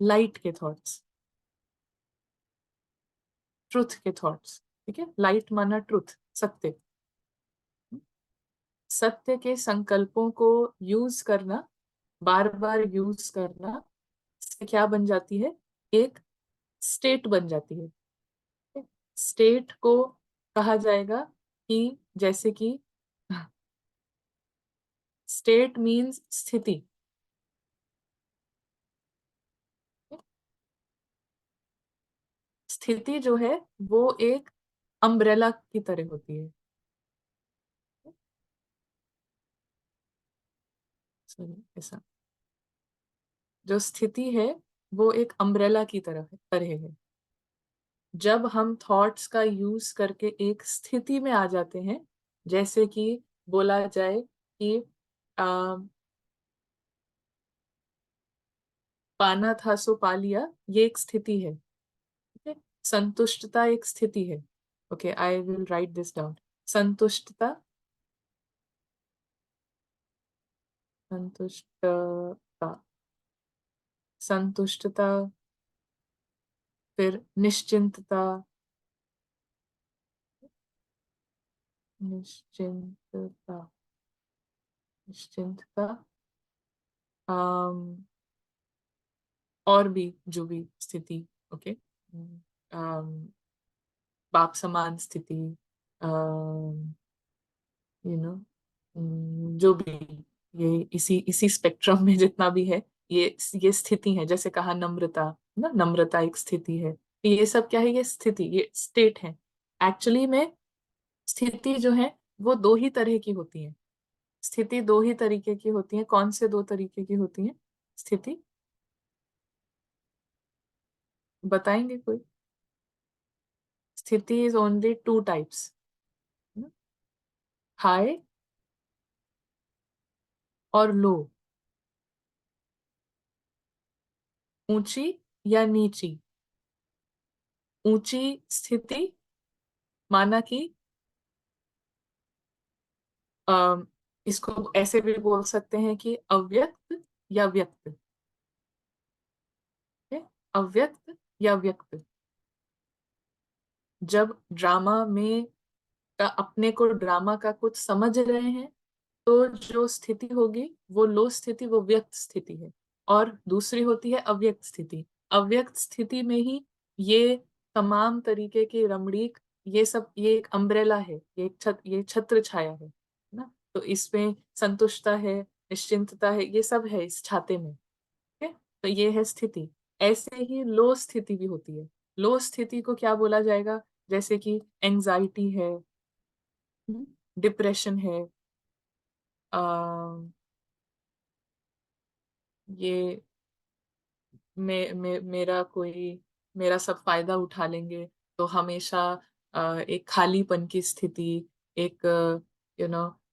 लाइट के थॉट्स, ट्रुथ के थॉट्स, ठीक है। लाइट माना ट्रुथ, सत्य। सत्य के संकल्पों को यूज करना, बार बार यूज करना, से क्या बन जाती है? एक स्टेट बन जाती है। स्टेट को कहा जाएगा कि जैसे कि स्टेट मीन्स स्थिति। स्थिति जो है वो एक अम्ब्रेला की तरह होती है। सॉरी, ऐसा जो स्थिति है वो एक अम्ब्रेला की तरह है। जब हम थॉट्स का यूज करके एक स्थिति में आ जाते हैं, जैसे कि बोला जाए कि आ, पाना था सो पा लिया, ये एक स्थिति है, ठीक है। संतुष्टता एक स्थिति है। Okay, I will write this down. संतुष्टता, संतुष्टता, संतुष्टता, फिर निश्चिंतता, निश्चिंतता, निश्चिंतता, अम, और भी जो भी स्थिति, ओके, बाप समान स्थिति, यू नो, जो भी, ये इसी इसी स्पेक्ट्रम में जितना भी है, ये स्थिति है। जैसे कहा नम्रता, ना, नम्रता एक स्थिति है। तो ये सब क्या है? ये स्थिति, ये स्टेट है। एक्चुअली में स्थिति जो है वो दो ही तरह की होती है। स्थिति दो ही तरीके की होती है। कौन से दो तरीके की होती है स्थिति? बताएंगे कोई? स्थिति is only two types, high और लो, ऊंची या नीची। ऊंची स्थिति माना कि अ, इसको ऐसे भी बोल सकते हैं कि अव्यक्त या व्यक्त है। अव्यक्त या व्यक्त। जब ड्रामा में अपने को ड्रामा का कुछ समझ रहे हैं तो जो स्थिति होगी वो लो स्थिति, वो व्यक्त स्थिति है। और दूसरी होती है अव्यक्त स्थिति। अव्यक्त स्थिति में ही ये तमाम तरीके के रमणीक, ये सब, ये एक अम्ब्रेला है, ये छत्र छाया है ना। तो इसमें संतुष्टता है, निश्चिंतता है, ये सब है इस छाते में। ठीक है, तो ये है स्थिति। ऐसे ही लो स्थिति भी होती है। लो स्थिति को क्या बोला जाएगा? जैसे कि एंजाइटी है, डिप्रेशन है, आ, ये मेरा कोई, मेरा सब फायदा उठा लेंगे, तो हमेशा एक खालीपन की स्थिति, एक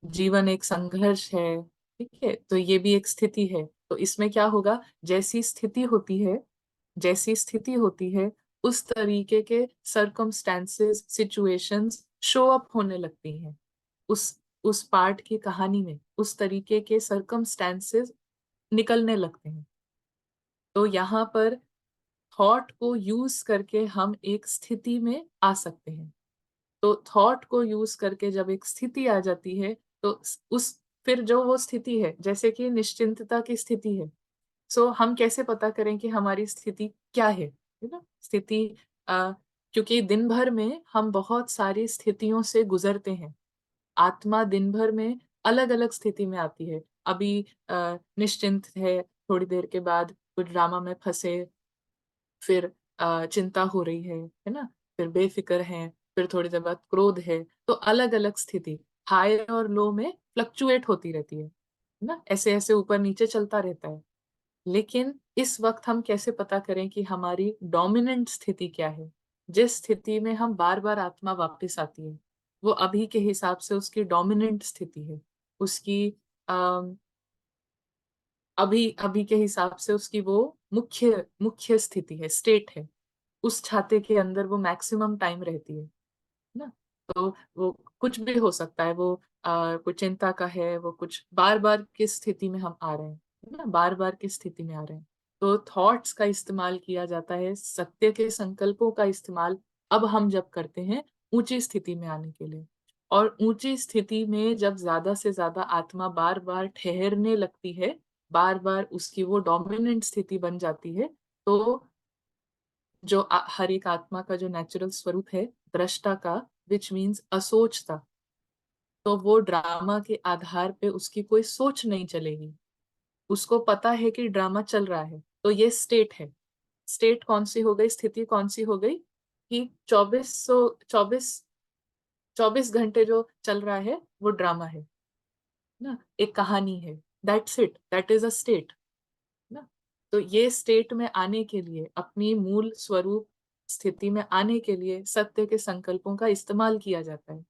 जीवन एक संघर्ष है। ठीक है, तो ये भी एक स्थिति है। तो इसमें क्या होगा, जैसी स्थिति होती है, जैसी स्थिति होती है उस तरीके के सर्कमस्टेंसेस, सिचुएशंस शो अप होने लगती हैं उस पार्ट की कहानी में। उस तरीके के सर्कमस्टेंसेस निकलने लगते हैं। तो यहाँ पर थॉट को यूज करके हम एक स्थिति में आ सकते हैं। तो थॉट को यूज करके जब एक स्थिति आ जाती है तो उस फिर जो वो स्थिति है, जैसे कि निश्चिंतता की स्थिति है, सो हम कैसे पता करें कि हमारी स्थिति क्या है ना। स्थिति क्योंकि दिन भर में हम बहुत सारी स्थितियों से गुजरते हैं। आत्मा दिन भर में अलग अलग स्थिति में आती है। अभी निश्चिंत है, थोड़ी देर के बाद कुछ ड्रामा में फंसे, फिर चिंता हो रही है ना, फिर बेफिक्र है, फिर थोड़ी देर बाद क्रोध है। तो अलग अलग स्थिति हाई और लो में फ्लक्चुएट होती रहती है ना, ऐसे ऐसे ऊपर नीचे चलता रहता है। लेकिन इस वक्त हम कैसे पता करें कि हमारी डोमिनेंट स्थिति क्या है? जिस स्थिति में हम बार बार आत्मा वापस आती है, वो अभी के हिसाब से उसकी डोमिनेंट स्थिति है। उसकी अभी अभी के हिसाब से उसकी वो मुख्य मुख्य स्थिति है, स्टेट है। उस छाते के अंदर वो मैक्सिमम टाइम रहती है ना। तो वो कुछ भी हो सकता है, वो कोई चिंता का है, वो कुछ बार बार किस स्थिति में हम आ रहे हैं, है ना, बार बार किस स्थिति में आ रहे हैं। तो थॉट्स का इस्तेमाल किया जाता है, सत्य के संकल्पों का इस्तेमाल अब हम जब करते हैं ऊंची स्थिति में आने के लिए। और ऊंची स्थिति में जब ज्यादा से ज्यादा आत्मा बार बार ठहरने लगती है, बार बार उसकी वो डोमिनेंट स्थिति बन जाती है, तो जो हर एक आत्मा का जो नेचुरल स्वरूप है दृष्टा का, विच मीन्स असोचता, तो वो ड्रामा के आधार पे उसकी कोई सोच नहीं चलेगी। उसको पता है कि ड्रामा चल रहा है, तो ये स्टेट है। स्टेट कौन सी हो गई, स्थिति कौन सी हो गई कि 24 घंटे जो चल रहा है वो ड्रामा है ना, एक कहानी है। That's it, that is a state ना। तो ये स्टेट में आने के लिए, अपनी मूल स्वरूप स्थिति में आने के लिए सत्य के संकल्पों का इस्तेमाल किया जाता है।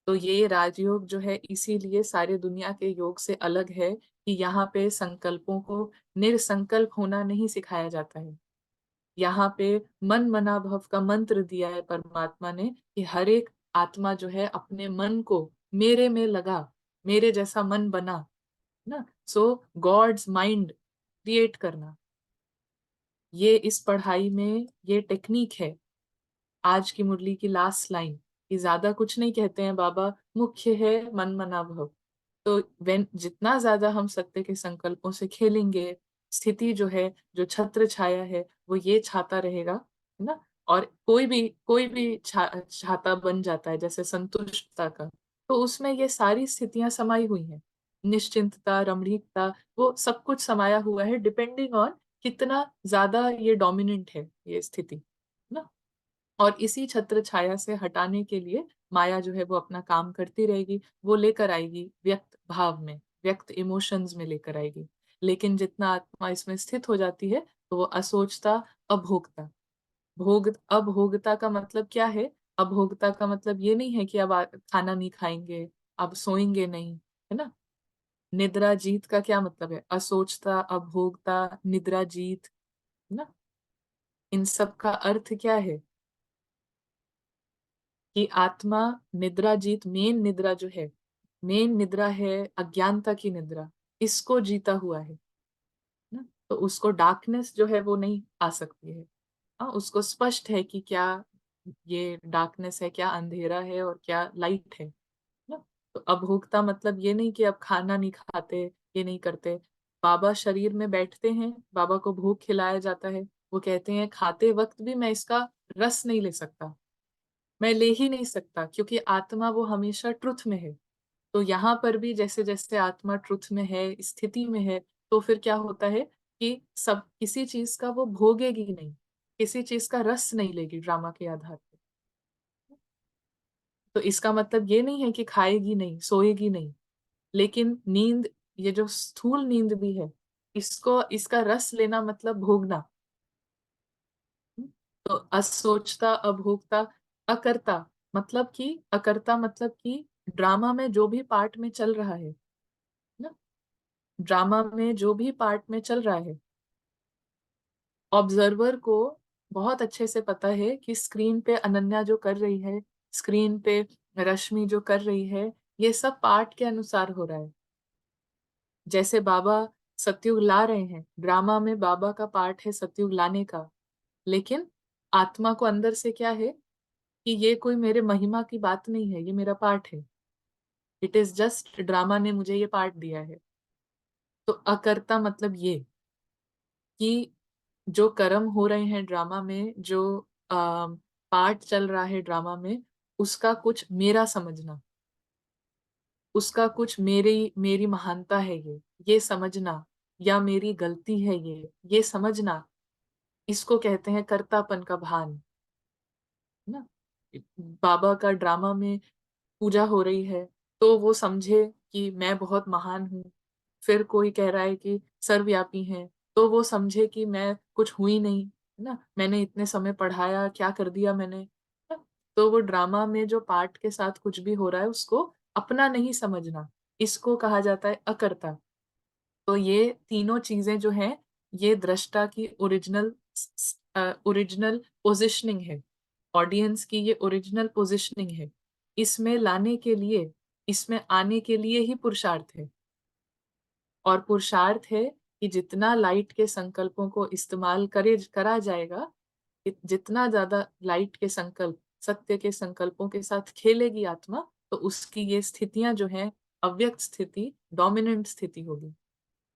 तो ये राजयोग जो है इसीलिए सारे दुनिया के योग से अलग है कि यहाँ पे संकल्पों को निरसंकल्प होना नहीं सिखाया जाता है। यहाँ पे मन मना भव का मंत्र दिया है परमात्मा ने कि हर एक आत्मा जो है अपने मन को मेरे में लगा, मेरे जैसा मन बना ना। सो गॉड्स माइंड क्रिएट करना, ये इस पढ़ाई में ये टेक्निक है। आज की मुरली की लास्ट लाइन, कि ज्यादा कुछ नहीं कहते हैं बाबा, मुख्य है मन मना भव। तो वेन जितना ज्यादा हम सत्य के संकल्पों से खेलेंगे, स्थिति जो है, जो छत्र छाया है, वो ये छाता रहेगा, है ना। और कोई भी छाता बन जाता है, जैसे संतुष्टता का, तो उसमें ये सारी स्थितियां समाई हुई हैं। निश्चिंतता, रमणीकता, वो सब कुछ समाया हुआ है, डिपेंडिंग ऑन कितना ज्यादा ये डोमिनेंट है ये स्थिति ना। और इसी छत्र छाया से हटाने के लिए माया जो है वो अपना काम करती रहेगी, वो लेकर आएगी व्यक्त भाव में, व्यक्त इमोशंस में लेकर आएगी। लेकिन जितना आत्मा इसमें स्थित हो जाती है तो वो असोचता, अभोक्ता। अभोक्ता का मतलब क्या है? अभोक्ता का मतलब ये नहीं है कि अब खाना नहीं खाएंगे, अब सोएंगे नहीं, है ना। निद्रा जीत का क्या मतलब है? असोचता, अभोक्ता, निद्रा जीत, है ना। इन सब का अर्थ क्या है? कि आत्मा निद्रा जीत, मेन निद्रा जो है, मेन निद्रा है अज्ञानता की निद्रा, इसको जीता हुआ है ना। तो उसको डार्कनेस जो है वो नहीं आ सकती है। हाँ, उसको स्पष्ट है कि क्या ये डार्कनेस है, क्या अंधेरा है और क्या लाइट है ना। तो अभोक्ता मतलब ये नहीं कि अब खाना नहीं खाते, ये नहीं करते। बाबा शरीर में बैठते हैं, बाबा को भोग खिलाया जाता है, वो कहते हैं खाते वक्त भी मैं इसका रस नहीं ले सकता, मैं ले ही नहीं सकता, क्योंकि आत्मा वो हमेशा ट्रुथ में है। तो यहाँ पर भी जैसे जैसे आत्मा ट्रुथ में है, स्थिति में है, तो फिर क्या होता है कि सब किसी चीज का वो भोगेगी नहीं, किसी चीज का रस नहीं लेगी ड्रामा के आधार पर। तो इसका मतलब ये नहीं है कि खाएगी नहीं, सोएगी नहीं, लेकिन नींद, ये जो स्थूल नींद भी है, इसको, इसका रस लेना मतलब भोगना। तो असोचता, अभोक्ता, अकर्ता, मतलब कि अकर्ता मतलब कि ड्रामा में जो भी पार्ट में चल रहा है ना, ड्रामा में जो भी पार्ट में चल रहा है, ऑब्जर्वर को बहुत अच्छे से पता है कि स्क्रीन पे अनन्या जो कर रही है, स्क्रीन पे रश्मि जो कर रही है, ये सब पार्ट के अनुसार हो रहा है। जैसे बाबा सतयुग ला रहे हैं, ड्रामा में बाबा का पार्ट है सतयुग लाने का, लेकिन आत्मा को अंदर से क्या है कि ये कोई मेरे महिमा की बात नहीं है, ये मेरा पार्ट है, इट इज जस्ट ड्रामा ने मुझे ये पार्ट दिया है। तो अकर्ता मतलब ये कि जो कर्म हो रहे हैं ड्रामा में, जो पार्ट चल रहा है ड्रामा में, उसका कुछ मेरा समझना, उसका कुछ मेरी मेरी महानता है, ये समझना, या मेरी गलती है ये समझना, इसको कहते हैं कर्तापन का भान, है ना। बाबा का ड्रामा में पूजा हो रही है, तो वो समझे कि मैं बहुत महान हूँ। फिर कोई कह रहा है कि सर्वव्यापी है, तो वो समझे कि मैं कुछ हुई नहीं, है ना, मैंने इतने समय पढ़ाया, क्या कर दिया मैंने, है ना? तो वो ड्रामा में जो पार्ट के साथ कुछ भी हो रहा है उसको अपना नहीं समझना, इसको कहा जाता है अकर्ता। तो ये तीनों चीजें जो हैं, ये दृष्टा की ओरिजिनल पोजिशनिंग है, ऑडियंस की ये ओरिजिनल पोजिशनिंग है। इसमें लाने के लिए, इसमें आने के लिए ही पुरुषार्थ है। और पुरुषार्थ है कि जितना लाइट के संकल्पों को इस्तेमाल करा जाएगा, जितना ज्यादा लाइट के संकल्प, सत्य के संकल्पों के साथ खेलेगी आत्मा, तो उसकी ये स्थितियां जो हैं, अव्यक्त स्थिति डोमिनेंट स्थिति होगी।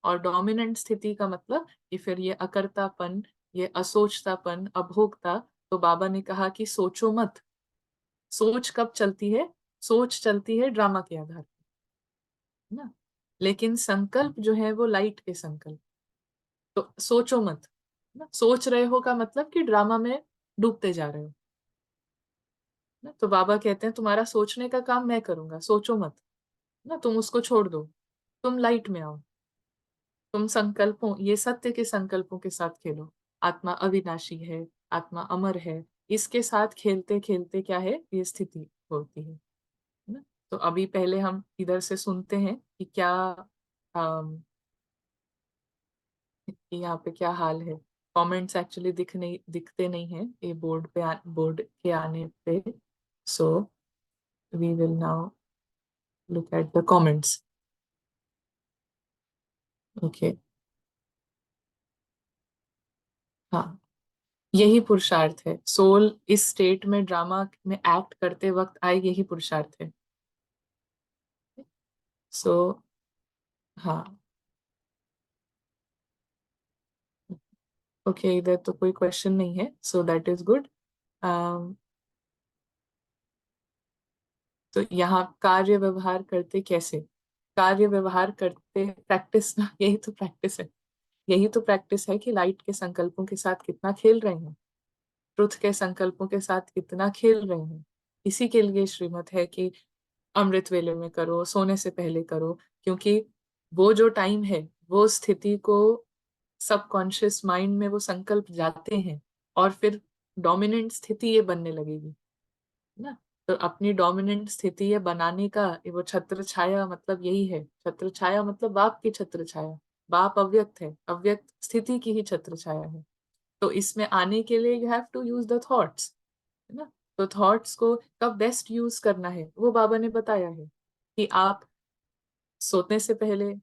और डोमिनेंट स्थिति का मतलब कि फिर ये अकर्तापन, ये असोचतापन, अभोक्ता। तो बाबा ने कहा कि सोचो मत। सोच कब चलती है? सोच चलती है ड्रामा के आधार पर, है ना। लेकिन संकल्प जो है वो लाइट के संकल्प। तो सोचो मत, है ना। सोच रहे हो का मतलब कि ड्रामा में डूबते जा रहे हो ना। तो बाबा कहते हैं तुम्हारा सोचने का काम मैं करूंगा, सोचो मत ना, तुम उसको छोड़ दो, तुम लाइट में आओ, तुम संकल्पों, ये सत्य के संकल्पों के साथ खेलो। आत्मा अविनाशी है, आत्मा अमर है, इसके साथ खेलते खेलते क्या है, ये स्थिति होती है ना। तो अभी पहले हम इधर से सुनते हैं कि क्या यहाँ पे क्या हाल है। कमेंट्स एक्चुअली दिखते नहीं है ये बोर्ड पे, बोर्ड के आने पे। So we will now look at the comments. Okay, हाँ, यही पुरुषार्थ है। सोल इस स्टेट में ड्रामा में एक्ट करते वक्त आए, यही पुरुषार्थ है। सो हाँ, ओके, इधर तो कोई क्वेश्चन नहीं है, सो दैट इज गुड। तो यहाँ कार्य व्यवहार करते कैसे? कार्य व्यवहार करते प्रैक्टिस ना, यही तो प्रैक्टिस है, यही तो प्रैक्टिस है कि लाइट के संकल्पों के साथ कितना खेल रहे हैं। ट्रुथ के संकल्पों के साथ इतना खेल रहे हैं। इसी के लिए श्रीमत है कि अमृत वेले में करो, सोने से पहले करो, क्योंकि वो जो टाइम है, वो स्थिति को सबकॉन्शियस माइंड में वो संकल्प जाते हैं और फिर डोमिनेंट स्थिति ये बनने लगेगी, है ना। तो अपनी डोमिनेंट स्थिति ये बनाने का ये वो छत्र छाया मतलब यही है। छत्र छाया मतलब बाप की छत्र छाया। बाप अव्यक्त है, अव्यक्त स्थिति की ही छत्र छाया है। तो इसमें आने के लिए you have to use the thoughts, है ना। तो थॉट्स को कब बेस्ट यूज करना है वो बाबा ने बताया है कि आप सोने से पहले,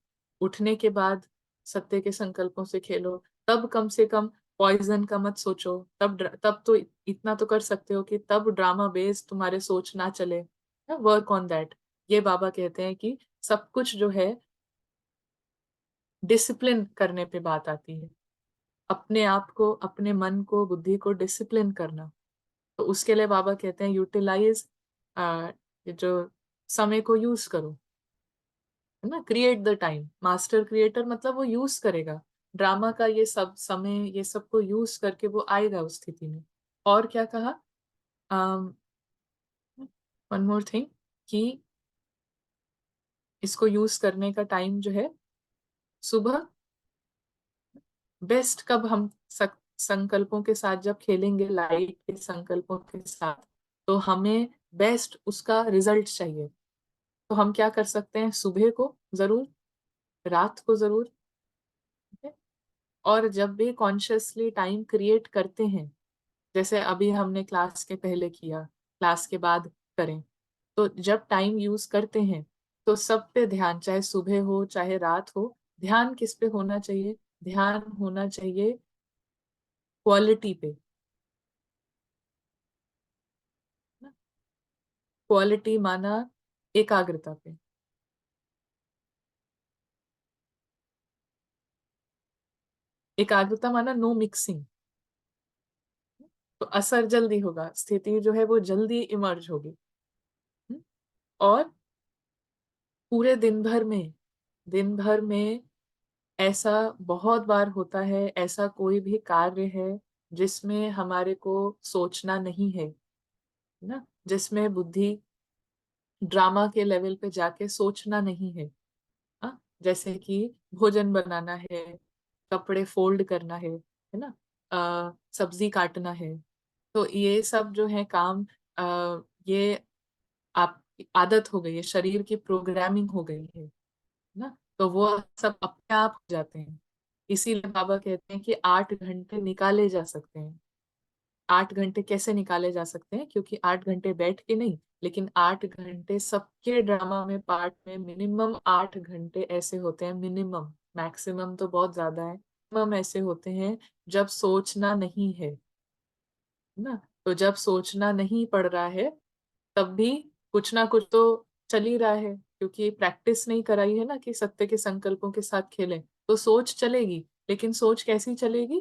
उठने के बाद सत्य के संकल्पों से खेलो। तब कम से कम पॉइजन का मत सोचो। तब तो इतना तो कर सकते हो कि तब ड्रामा बेस्ड तुम्हारे सोच ना चले, वर्क ऑन दैट। ये बाबा कहते हैं कि सब कुछ जो है डिसिप्लिन करने पे बात आती है। अपने आप को, अपने मन को, बुद्धि को डिसिप्लिन करना। तो उसके लिए बाबा कहते हैं यूटिलाइज, जो समय को यूज करो, है ना। Create the time. Master creator मतलब वो यूज करेगा ड्रामा का ये सब समय, ये सब को यूज करके वो आएगा उस स्थिति में। और क्या कहा, वन मोर थिंग, कि इसको यूज करने का टाइम जो है सुबह बेस्ट। कब हम संकल्पों के साथ जब खेलेंगे, लाइट के संकल्पों के साथ, तो हमें बेस्ट उसका रिजल्ट चाहिए। तो हम क्या कर सकते हैं, सुबह को जरूर, रात को जरूर, ठीक है? और जब भी कॉन्शियसली टाइम क्रिएट करते हैं, जैसे अभी हमने क्लास के पहले किया, क्लास के बाद करें, तो जब टाइम यूज करते हैं तो सब पे ध्यान, चाहे सुबह हो चाहे रात हो, ध्यान किस पे होना चाहिए, ध्यान होना चाहिए क्वालिटी पे। क्वालिटी माना एकाग्रता पे। एकाग्रता माना नो मिक्सिंग। तो असर जल्दी होगा, स्थिति जो है वो जल्दी इमर्ज होगी। और पूरे दिन भर में ऐसा बहुत बार होता है, ऐसा कोई भी कार्य है जिसमें हमारे को सोचना नहीं है, ना, जिसमें बुद्धि ड्रामा के लेवल पे जाके सोचना नहीं है। जैसे कि भोजन बनाना है, कपड़े फोल्ड करना है ना, सब्जी काटना है। तो ये सब जो है काम, ये आप आदत हो गई है, शरीर की प्रोग्रामिंग हो गई है ना। तो वो सब अपने आप हो जाते हैं। इसीलिए बाबा कहते हैं कि 8 घंटे निकाले जा सकते हैं। 8 घंटे कैसे निकाले जा सकते हैं, क्योंकि 8 घंटे बैठ के नहीं, लेकिन 8 घंटे सबके ड्रामा में पार्ट में मिनिमम 8 घंटे ऐसे होते हैं। मिनिमम, मैक्सिमम तो बहुत ज्यादा है, मिनिमम ऐसे होते हैं जब सोचना नहीं है ना। तो जब सोचना नहीं पड़ रहा है, तब भी कुछ ना कुछ तो चल ही रहा है, क्योंकि प्रैक्टिस नहीं कराई है ना कि सत्य के संकल्पों के साथ खेलें। तो सोच चलेगी, लेकिन सोच कैसी चलेगी,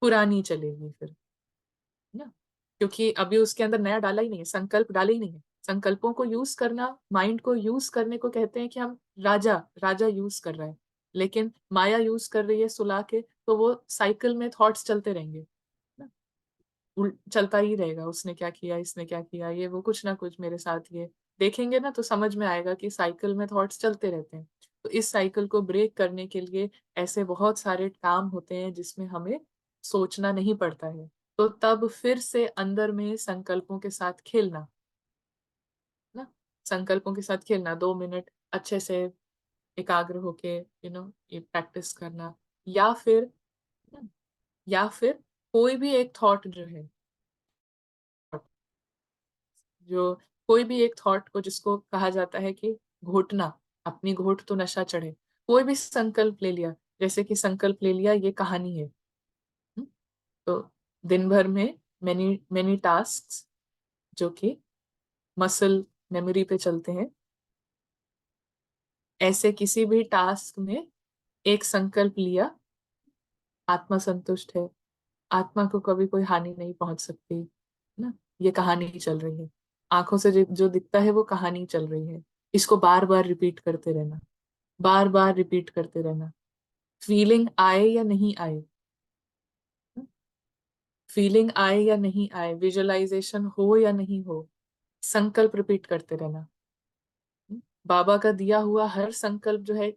पुरानी चलेगी फिर, ना। क्योंकि अभी उसके अंदर नया डाला ही नहीं है, संकल्प डाले ही नहीं है। संकल्पों को यूज करना, माइंड को यूज करने को कहते हैं कि हम राजा राजा यूज कर रहे हैं, लेकिन माया यूज कर रही है सुला के, तो वो साइकिल में थॉट्स चलते रहेंगे ना। चलता ही रहेगा, उसने क्या किया, इसने क्या किया, ये वो, कुछ ना कुछ मेरे साथ ये। देखेंगे ना तो समझ में आएगा कि साइकिल में थॉट्स चलते रहते हैं। तो इस साइकिल को ब्रेक करने के लिए ऐसे बहुत सारे काम होते हैं जिसमें हमें सोचना नहीं पड़ता है। तो तब फिर से अंदर में संकल्पों के साथ खेलना, ना, संकल्पों के साथ खेलना, 2 मिनट अच्छे से एकाग्र होके ये प्रैक्टिस करना। या फिर या फिर कोई भी एक थॉट जो है, जो कोई भी एक थॉट को, जिसको कहा जाता है कि घोटना, अपनी घोट तो नशा चढ़े। कोई भी संकल्प ले लिया, जैसे कि संकल्प ले लिया ये कहानी है। हम्म, तो दिन भर में मेनी मेनी टास्क जो कि मसल मेमोरी पे चलते हैं, ऐसे किसी भी टास्क में एक संकल्प लिया, आत्मा संतुष्ट है, आत्मा को कभी कोई हानि नहीं पहुंच सकती, ना, ये कहानी चल रही है। आंखों से जो दिखता है वो कहानी चल रही है। इसको बार बार रिपीट करते रहना, बार बार रिपीट करते रहना। फीलिंग आए या नहीं आए, फीलिंग आए या नहीं आए, विजुअलाइजेशन हो या नहीं हो, संकल्प रिपीट करते रहना। बाबा का दिया हुआ हर संकल्प जो है,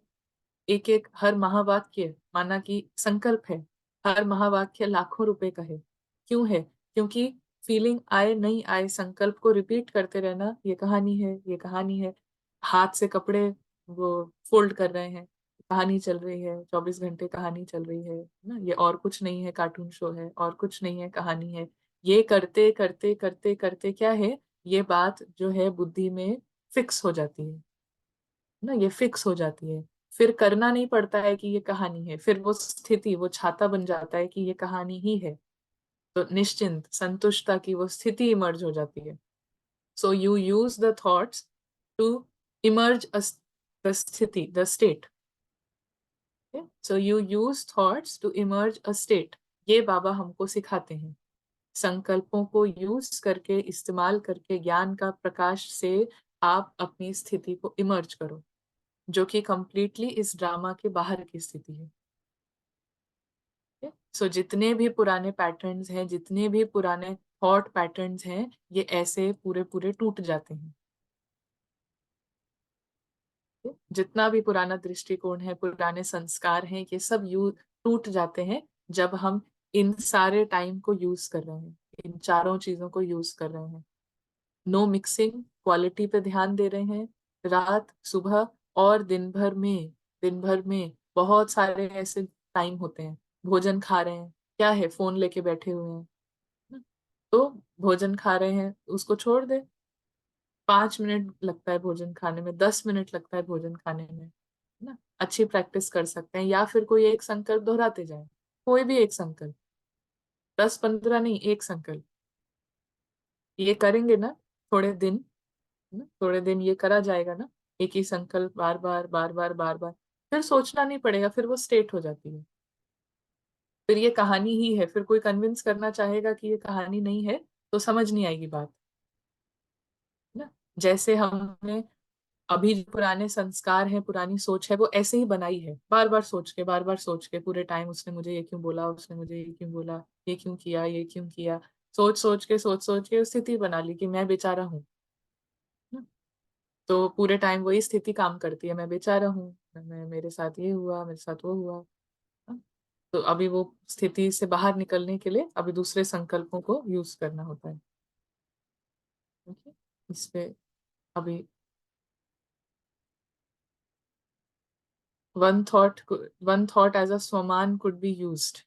एक एक हर महावाक्य माना कि संकल्प है, हर महावाक्य लाखों रुपए का है। क्यों है? क्योंकि फीलिंग आए नहीं आए, संकल्प को रिपीट करते रहना, ये कहानी है, ये कहानी है। हाथ से कपड़े वो फोल्ड कर रहे हैं, कहानी चल रही है, 24 घंटे कहानी चल रही है ना, ये और कुछ नहीं है, कार्टून शो है, और कुछ नहीं है, कहानी है। ये करते करते करते करते क्या है, ये बात जो है बुद्धि में फिक्स हो जाती है ना, ये फिक्स हो जाती है। फिर करना नहीं पड़ता है कि ये कहानी है, फिर वो स्थिति, वो छाता बन जाता है कि ये कहानी ही है। तो निश्चिंत संतुष्टता की वो स्थिति इमर्ज हो जाती है। So you use the thoughts to emerge the स्थिति, the state. So you use thoughts to emerge a state. ये बाबा हमको सिखाते हैं। संकल्पों को यूज करके, इस्तेमाल करके, ज्ञान का प्रकाश से आप अपनी स्थिति को इमर्ज करो, जो कि कंप्लीटली इस ड्रामा के बाहर की स्थिति है। सो जितने भी पुराने पैटर्न्स हैं, जितने भी पुराने थॉट पैटर्न्स हैं, ये ऐसे पूरे पूरे टूट जाते हैं। जितना भी पुराना दृष्टिकोण है, पुराने संस्कार हैं, ये सब यू टूट जाते हैं जब हम इन सारे टाइम को यूज कर रहे हैं, इन चारों चीजों को यूज कर रहे हैं। नो मिक्सिंग, क्वालिटी पे ध्यान दे रहे हैं, रात, सुबह और दिन भर में बहुत सारे ऐसे टाइम होते हैं। भोजन खा रहे हैं, क्या है, फोन लेके बैठे हुए हैं ना? तो भोजन खा रहे हैं, उसको छोड़ दे। 5 मिनट लगता है भोजन खाने में, 10 मिनट लगता है भोजन खाने में ना। अच्छी प्रैक्टिस कर सकते हैं, या फिर कोई एक संकल्प दोहराते जाए, कोई भी एक संकल्प, 10-15 नहीं, एक संकल्प। ये करेंगे ना थोड़े दिन, ना थोड़े दिन ये करा जाएगा ना, एक ही संकल्प बार बार बार बार बार बार, फिर सोचना नहीं पड़ेगा, फिर वो स्टेट हो जाती है। फिर ये कहानी ही है। फिर कोई कन्विंस करना चाहेगा कि ये कहानी नहीं है, तो समझ नहीं आएगी बात ना। जैसे हमने अभी जो पुराने संस्कार है, पुरानी सोच है, वो ऐसे ही बनाई है, बार बार सोच के पूरे टाइम, उसने मुझे ये क्यों बोला, उसने मुझे ये क्यों बोला, ये क्यों किया, ये क्यों किया, सोच सोच के स्थिति बना ली कि मैं बेचारा हूँ ना। तो पूरे टाइम वही स्थिति काम करती है, मैं बेचारा हूँ, मैं, मेरे साथ ये हुआ, मेरे साथ वो हुआ ना? तो अभी वो स्थिति से बाहर निकलने के लिए अभी दूसरे संकल्पों को यूज करना होता है। ओके, इस पे अभी one thought one thought as a swaman could be used.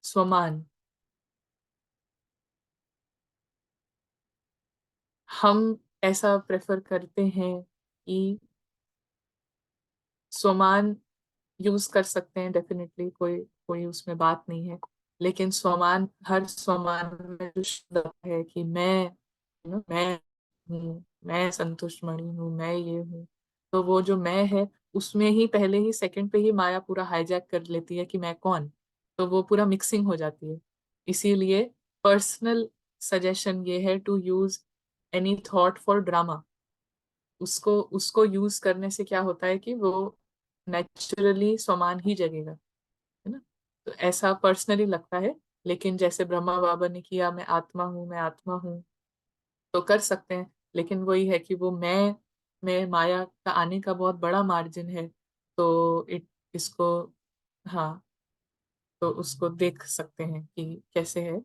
स्वमान, हम ऐसा प्रेफर करते हैं कि स्वमान यूज कर सकते हैं, डेफिनेटली, कोई कोई उसमें बात नहीं है। लेकिन स्वमान, हर स्वमान में जो शब्द आता है कि मैं हूँ, मैं संतुष्ट मणि हूँ, मैं ये हूँ, तो वो जो मैं है, उसमें ही पहले ही सेकंड पे ही माया पूरा हाईजैक कर लेती है कि मैं कौन। तो वो पूरा मिक्सिंग हो जाती है। इसीलिए पर्सनल सजेशन ये है to use any thought for drama. उसको उसको यूज करने से क्या होता है कि वो नेचुरली समान ही जगेगा, है ना। तो ऐसा पर्सनली लगता है। लेकिन जैसे ब्रह्मा बाबा ने किया, मैं आत्मा हूँ, मैं आत्मा हूँ, तो कर सकते हैं। लेकिन वही है कि वो मैं में माया का आने का बहुत बड़ा मार्जिन है। तो इसको, हाँ, तो उसको देख सकते हैं कि कैसे है।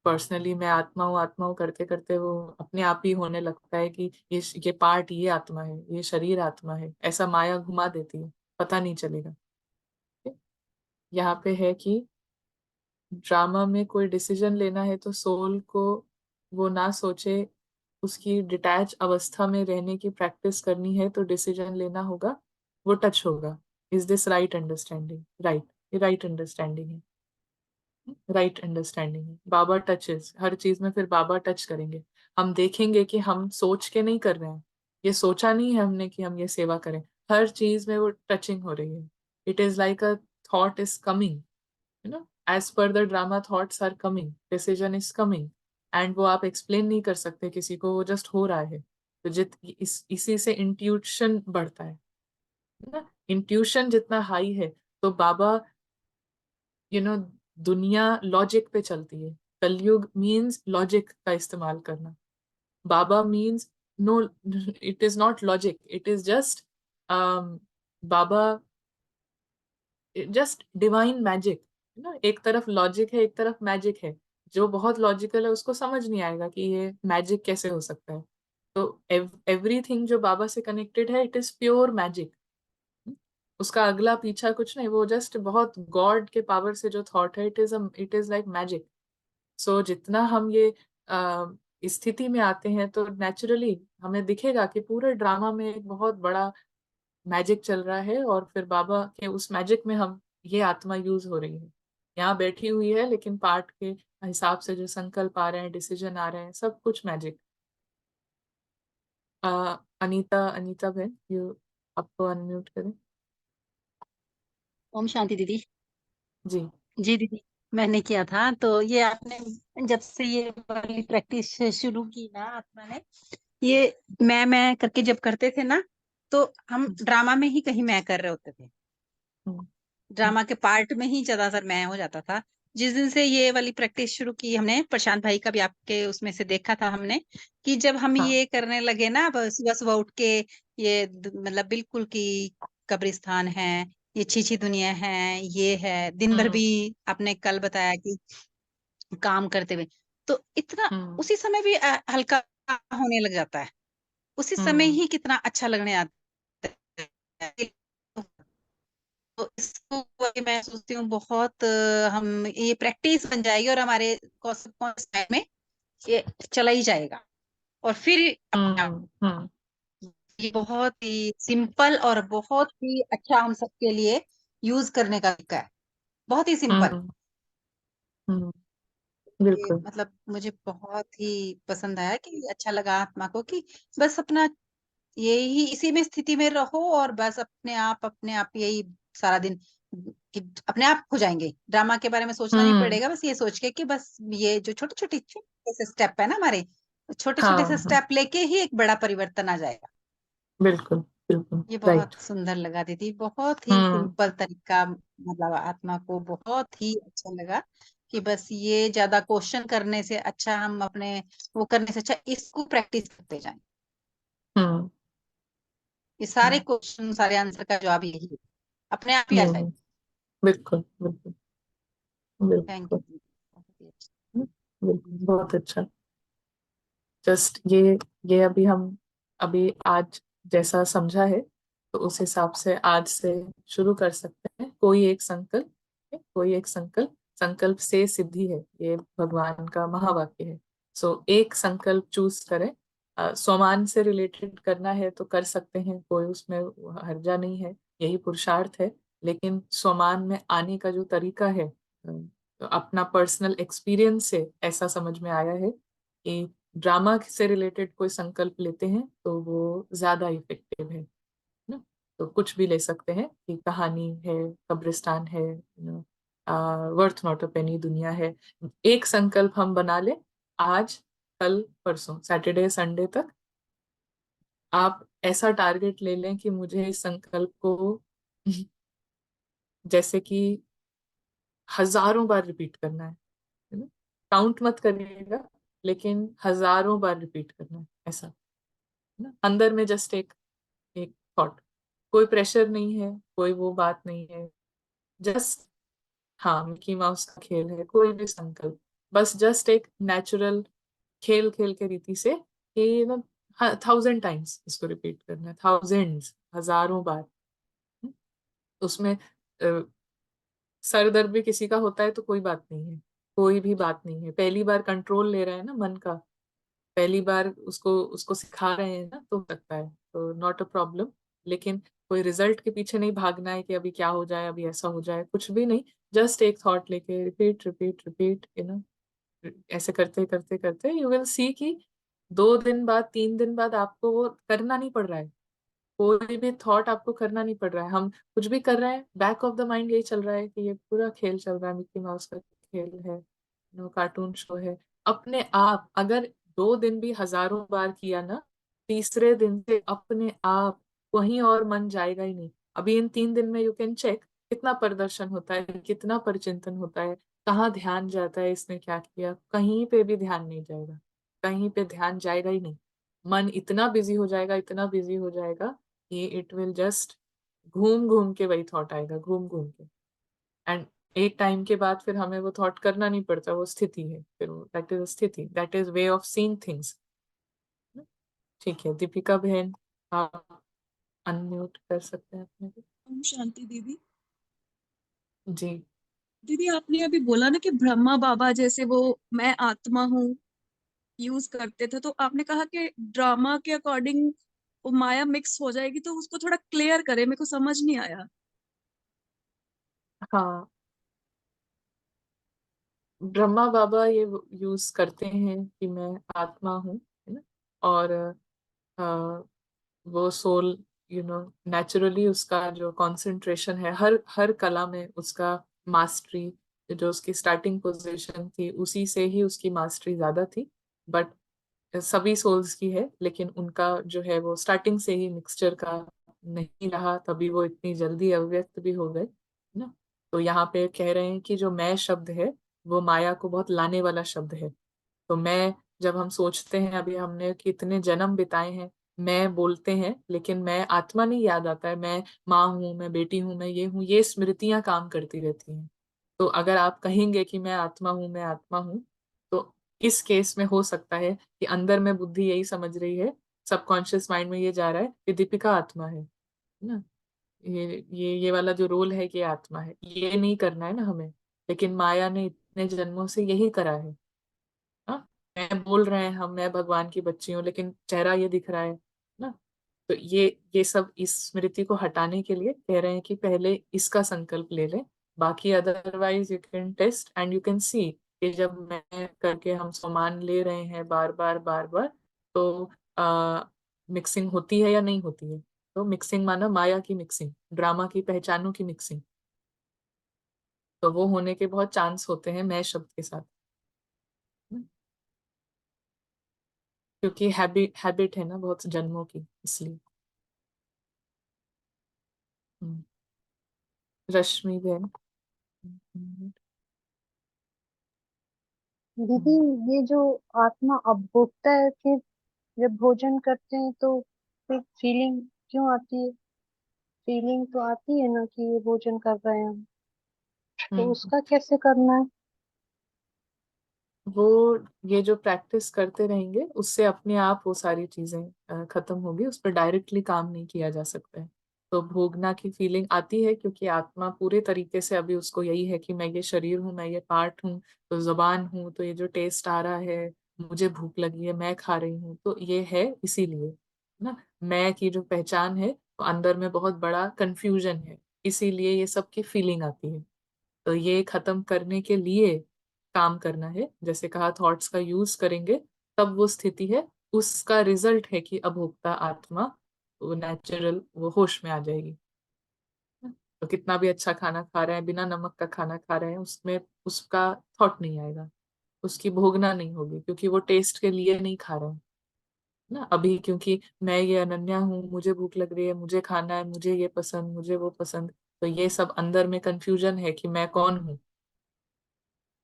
पर्सनली मैं आत्मा हूँ करते करते वो अपने आप ही होने लगता है कि ये पार्ट ये आत्मा है, ये शरीर आत्मा है, ऐसा माया घुमा देती है, पता नहीं चलेगा। ठीक? यहाँ पे है कि ड्रामा में कोई डिसीजन लेना है तो सोल को वो ना सोचे, उसकी डिटैच अवस्था में रहने की प्रैक्टिस करनी है, तो डिसीजन लेना होगा, वो टच होगा। Is this right understanding? Right, ये राइट अंडरस्टैंडिंग है, राइट अंडरस्टैंडिंग है। बाबा टचेस हर चीज में, फिर बाबा टच करेंगे। हम देखेंगे कि हम सोच के नहीं कर रहे हैं, ये सोचा नहीं है हमने कि हम ये सेवा करें। हर चीज में वो टचिंग हो रही है। It is like a thought is coming, you know, as per the drama thoughts are coming, decision is coming. And वो आप एक्सप्लेन नहीं कर सकते किसी को, वो जस्ट हो रहा है। तो इसी से इंट्यूशन बढ़ता है ना। इंट्यूशन जितना हाई है, तो बाबा, यू नो, दुनिया लॉजिक पे चलती है। कलयुग मीन्स लॉजिक का इस्तेमाल करना। Baba means no, it is not logic, it is just Baba, just divine magic, है ना। एक तरफ लॉजिक है, एक तरफ मैजिक है। जो बहुत लॉजिकल है उसको समझ नहीं आएगा कि ये मैजिक कैसे हो सकता है। तो एवरीथिंग जो बाबा से कनेक्टेड है, इट इज प्योर मैजिक। उसका अगला पीछा कुछ नहीं, वो जस्ट बहुत गॉड के पावर से जो थॉट है, इट इज लाइक मैजिक। सो जितना हम ये स्थिति में आते हैं, तो नेचुरली हमें दिखेगा कि पूरे ड्रामा में एक बहुत बड़ा मैजिक चल रहा है, और फिर बाबा के उस मैजिक में हम, ये आत्मा यूज हो रही है, यहाँ बैठी हुई है, लेकिन पार्ट के हिसाब से जो संकल्प आ रहे हैं, डिसीजन आ रहे हैं, सब कुछ मैजिक। अनीता, अनीता बहन, यू, आपको अनम्यूट करें। ओम शांति दीदी। जी। जी दीदी, मैंने किया था तो ये आपने जब से ये वाली प्रैक्टिस शुरू की ना आत्मा ने, ये मैं करके जब करते थे ना, तो हम ड्रामा में ही कहीं मैं कर रहे होते थे, हम्म, ड्रामा के पार्ट में ही ज्यादातर मैं हो जाता था। जिस दिन से ये वाली प्रैक्टिस शुरू की हमने, प्रशांत भाई का भी आपके उसमें से देखा था हमने, कि जब हम हाँ। ये करने लगे ना, सुबह सुबह उठ के ये मतलब बिल्कुल की कब्रिस्तान है, ये छी दुनिया है, ये है दिन भर हम्म। भी आपने कल बताया कि काम करते हुए, तो इतना हम्म। उसी समय भी हल्का होने लग जाता है, उसी समय हम्म। ही कितना अच्छा लगने आता है। तो इसको वही मैं सोचती हूँ बहुत हम ये प्रैक्टिस बन जाएगी और हमारे कॉन्शियस माइंड में ये चला ही जाएगा, और फिर अपने आप हम्म। हम्म। ये बहुत ही सिंपल और बहुत ही अच्छा हम सबके लिए यूज करने का तरीका है, बहुत ही सिंपल। हम्म। हम्म, ये बिल्कुल। मतलब मुझे बहुत ही पसंद आया, कि अच्छा लगा आत्मा को कि बस अपना यही इसी में स्थिति में रहो, और बस अपने आप यही सारा दिन कि अपने आप हो जाएंगे, ड्रामा के बारे में सोचना नहीं हम्म। पड़ेगा, बस ये सोच के कि बस ये जो छोटे छोटे से स्टेप है ना हमारे, छोटे छोटे से हाँ हाँ, स्टेप लेके ही एक बड़ा परिवर्तन आ जाएगा। बिल्कुल बिल्कुल ये राइट। बहुत सुंदर लगा दीदी, बहुत ही हम्म। सिंपल तरीका, मतलब आत्मा को बहुत ही अच्छा लगा कि बस ये ज्यादा क्वेश्चन करने से अच्छा, हम अपने वो करने से अच्छा इसको प्रैक्टिस करते जाएं। हम्म। ये सारे हम्म। क्वेश्चन सारे आंसर का जवाब यही है, अपने आप ही आ जाए। बिल्कुल बिल्कुल थैंक बिल्कुल। यू दीदी। बिल्कुल बहुत अच्छा। जस्ट ये अभी आज जैसा समझा है, तो उस हिसाब से आज से शुरू कर सकते हैं। कोई एक संकल्प, संकल्प से सिद्धि है, ये भगवान का महावाक्य है। सो एक संकल्प चूज करें। सोमान से रिलेटेड करना है तो कर सकते हैं, कोई उसमें हर्जा नहीं है, यही पुरुषार्थ है। लेकिन सोमान में आने का जो तरीका है, तो अपना पर्सनल एक्सपीरियंस से ऐसा समझ में आया है कि ड्रामा से रिलेटेड कोई संकल्प लेते हैं तो वो ज्यादा इफेक्टिव है ना। तो कुछ भी ले सकते हैं कि कहानी है, कब्रिस्तान है, वर्थ नॉट अ पेनी दुनिया है। एक संकल्प हम बना ले, आज, कल, परसों, सैटरडे संडे तक आप ऐसा टारगेट ले लें कि मुझे इस संकल्प को जैसे कि हजारों बार रिपीट करना है ना। काउंट मत करिएगा, लेकिन हजारों बार रिपीट करना है, ऐसा, है ना। अंदर में जस्ट एक एक थॉट, कोई प्रेशर नहीं है, कोई वो बात नहीं है, जस्ट, हाँ, मिकी माउस का खेल है, कोई भी संकल्प, बस जस्ट एक नेचुरल खेल खेल के रीति से कि ना 1000 टाइम्स इसको रिपीट करना है, थाउजेंड्स, हजारों बार। उसमें सर दर्द भी किसी का होता है तो कोई बात नहीं है, कोई भी बात नहीं है। पहली बार कंट्रोल ले रहे हैं ना मन का, पहली बार उसको उसको सिखा रहे हैं ना, तो हो सकता है, तो नॉट अ प्रॉब्लम। लेकिन कोई रिजल्ट के पीछे नहीं भागना है कि अभी क्या हो जाए, अभी ऐसा हो जाए, कुछ भी नहीं। जस्ट एक थॉट लेके रिपीट रिपीट रिपीट, ऐसे करते करते करते यू विल सी कि 2 दिन बाद, 3 दिन बाद आपको वो करना नहीं पड़ रहा है, कोई भी थॉट आपको करना नहीं पड़ रहा है। हम कुछ भी कर रहे हैं, बैक ऑफ द माइंड यही चल रहा है कि ये पूरा खेल चल रहा है, मिक्की माउस का खेल है, कार्टून शो है। अपने आप अगर 2 दिन भी हजारों बार किया ना, तीसरे दिन से अपने आप वहीं और मन जाएगा ही नहीं। अभी इन 3 दिन में यू कैन चेक कितना प्रदर्शन होता है, कितना परिचिंतन होता है, कहाँ ध्यान जाता है, इसने क्या किया, कहीं पे भी ध्यान नहीं जाएगा, कहीं पे ध्यान जाएगा ही नहीं। मन इतना बिजी हो जाएगा, इतना बिजी हो जाएगा कि इट विल जस्ट घूम घूम के वही थॉट आएगा, घूम घूम के। एंड एक टाइम के बाद फिर हमें वो थॉट करना नहीं पड़ता, वो स्थिति है, फिर दैट इज स्थिति, that is way of seeing things. ठीक है, दीपिका बहन, आप अनम्यूट कर सकते हैं अपने को। ओम शांति दीदी। जी। दीदी आपने अभी बोला ना कि ब्रह्मा बाबा जैसे वो मैं आत्मा हूँ यूज करते थे, तो आपने कहा कि ड्रामा के अकॉर्डिंग वो माया मिक्स हो जाएगी, तो उसको थोड़ा क्लियर करें, मेरे को समझ नहीं आया। हाँ, ब्रह्मा बाबा ये यूज करते हैं कि मैं आत्मा हूँ, है ना, और अ, वो सोल, नेचुरली उसका जो कंसंट्रेशन है, हर हर कला में उसका मास्टरी, जो उसकी स्टार्टिंग पोजीशन थी उसी से ही उसकी मास्टरी ज्यादा थी। बट सभी सोल्स की है, लेकिन उनका जो है वो स्टार्टिंग से ही मिक्सचर का नहीं रहा, तभी वो इतनी जल्दी अव्यक्त भी हो गए, है ना। तो यहाँ पे कह रहे हैं कि जो मैं शब्द है वो माया को बहुत लाने वाला शब्द है। तो मैं, जब हम सोचते हैं, अभी हमने कितने जन्म बिताए हैं, मैं बोलते हैं, लेकिन मैं आत्मा नहीं याद आता है, मैं माँ हूँ, मैं बेटी हूँ, मैं ये हूँ, ये स्मृतियां काम करती रहती हैं। तो अगर आप कहेंगे कि मैं आत्मा हूँ, मैं आत्मा हूँ, तो इस केस में हो सकता है कि अंदर में बुद्धि यही समझ रही है, सबकॉन्शियस माइंड में ये जा रहा है कि दीपिका आत्मा है ना, ये वाला जो रोल है ये आत्मा है, ये नहीं करना है ना हमें। लेकिन माया ने इतने जन्मों से यही करा है। हाँ, मैं बोल रहे हैं हम, मैं भगवान की बच्ची हूँ, लेकिन चेहरा ये दिख रहा है ना। तो ये सब इस स्मृति को हटाने के लिए कह रहे हैं कि पहले इसका संकल्प ले लें, बाकी otherwise you can test and you can see कि जब मैं करके हम सामान ले रहे हैं बार बार बार बार, तो मिक्सिंग होती है या नहीं होती है। तो मिक्सिंग माना माया की मिक्सिंग, ड्रामा की पहचानों की मिक्सिंग, तो वो होने के बहुत चांस होते हैं मैं शब्द के साथ, क्योंकि हैबिट है ना बहुत जन्मों की, इसलिए। हम्म, रश्मि बहन। हम्म, दीदी ये जो आत्मा अपभोगता है, फिर जब भोजन करते हैं तो फिर फीलिंग क्यों आती है? फीलिंग तो आती है ना कि ये भोजन कर रहे हैं हम, तो हम्म। उसका कैसे करना है? वो ये जो प्रैक्टिस करते रहेंगे उससे अपने आप वो सारी चीजें खत्म होगी, उस पर डायरेक्टली काम नहीं किया जा सकता है। तो भोगना की फीलिंग आती है क्योंकि आत्मा पूरे तरीके से अभी उसको यही है कि मैं ये शरीर हूँ, मैं ये पार्ट हूँ, तो जुबान हूँ, तो ये जो टेस्ट आ रहा है, मुझे भूख लगी है, मैं खा रही हूँ, तो ये है इसीलिए ना। मैं की जो पहचान है, तो अंदर में बहुत बड़ा कंफ्यूजन है, इसीलिए ये सब की फीलिंग आती है। तो ये खत्म करने के लिए काम करना है, जैसे कहा थॉट्स का यूज करेंगे, तब वो स्थिति है, उसका रिजल्ट है कि अभोक्ता आत्मा वो नेचुरल वो होश में आ जाएगी। तो कितना भी अच्छा खाना खा रहे हैं, बिना नमक का खाना खा रहे हैं, उसमें उसका थॉट नहीं आएगा, उसकी भोगना नहीं होगी, क्योंकि वो टेस्ट के लिए नहीं खा रहे हैं ना अभी, क्योंकि मैं ये अनन्या हूँ, मुझे भूख लग रही है, मुझे खाना है, मुझे ये पसंद, मुझे वो पसंद। तो ये सब अंदर में कंफ्यूजन है कि मैं कौन हूँ।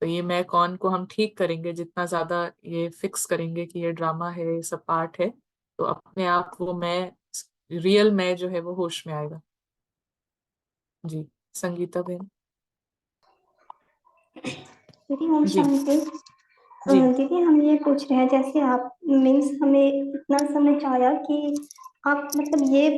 तो ये मैं कौन को हम ठीक करेंगे, जितना ज्यादा ये फिक्स करेंगे कि ये ड्रामा है, ये सब पार्ट है, तो अपने आप वो मैं, रियल मैं जो है वो होश में आएगा। जी, संगीता बहन। दीदी ओम जी। शांति। जी। दीदी हम ये पूछ रहे हैं, जैसे आप मीन्स हमें इतना समझ आया कि आप मतलब ये